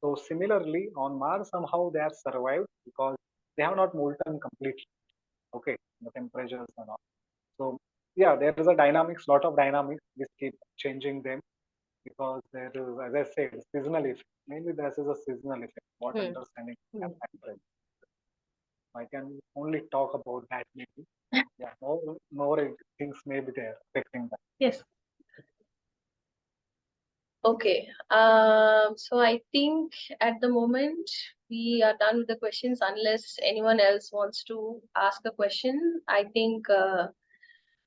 So similarly, on Mars, somehow they have survived because they have not molten completely. Okay, the temperatures and all. So yeah, there is a dynamics, lot of dynamics. We keep changing them because there is, as I said, seasonal effect. Mainly this is a seasonal effect. What understanding we have at present. I can only talk about that maybe. Yeah, more things may be there affecting that. Yes. Okay. So I think at the moment we are done with the questions unless anyone else wants to ask a question. I think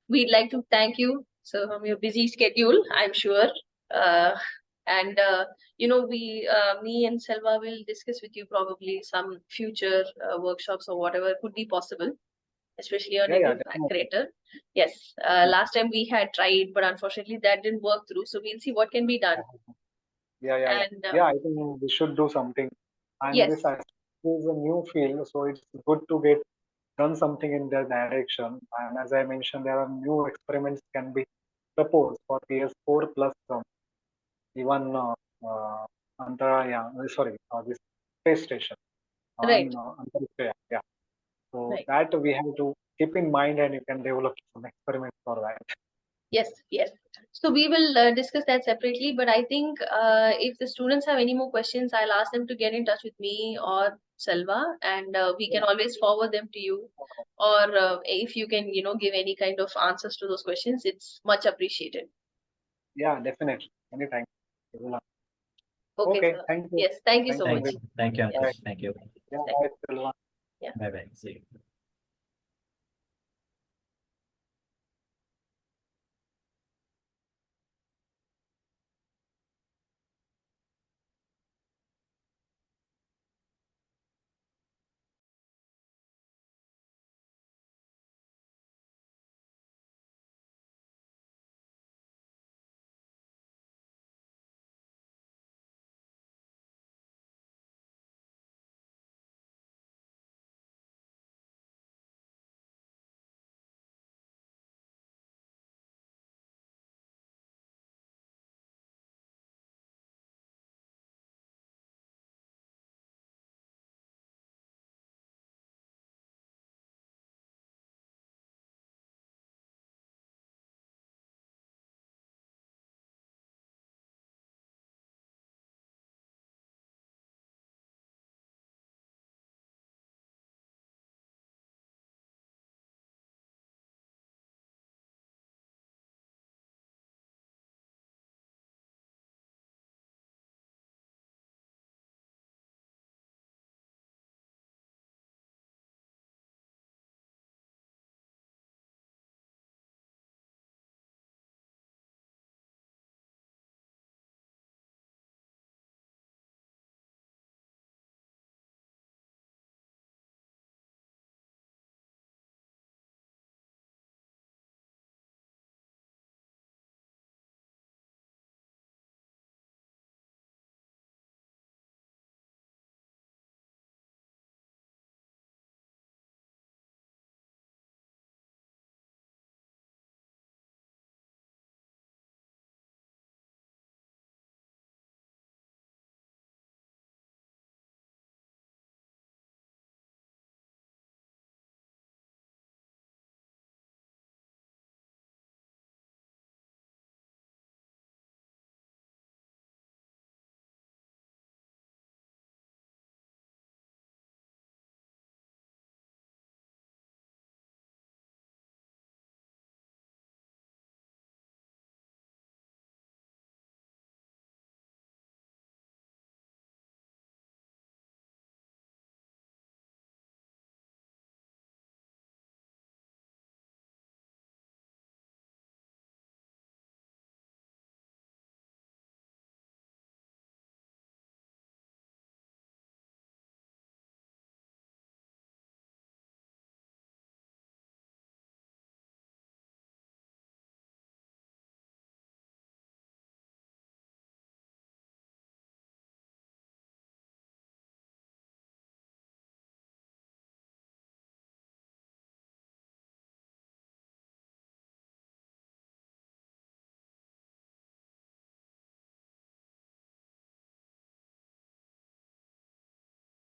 we'd like to thank you. So from your busy schedule, I'm sure. Uh, and me and Selva will discuss with you probably some future workshops or whatever could be possible, especially on Yeah, Indian definitely. crater. Yes, last time we had tried, but unfortunately that didn't work through. So we'll see what can be done. Yeah. And Yeah, I think we should do something. And yes, this actually is a new field, so it's good to get done something in that direction. And as I mentioned, there are new experiments can be proposed for PS4 plus even this space station right, on Antarctica. Yeah. So right. that we have to keep in mind, and you can develop some experiments for that. Yes, yes. So we will discuss that separately, but I think if the students have any more questions, I'll ask them to get in touch with me or Selva, and we can always forward them to you. Or if you can, give any kind of answers to those questions, it's much appreciated. Yeah, definitely. Anytime. Okay, Okay, sir. thank you. Yes, thank you Thank so you. much. Thank you, Yes, Bye. Ankush. Thank you. Yeah, thank bye, Silva. you. Yeah. Bye bye. See you.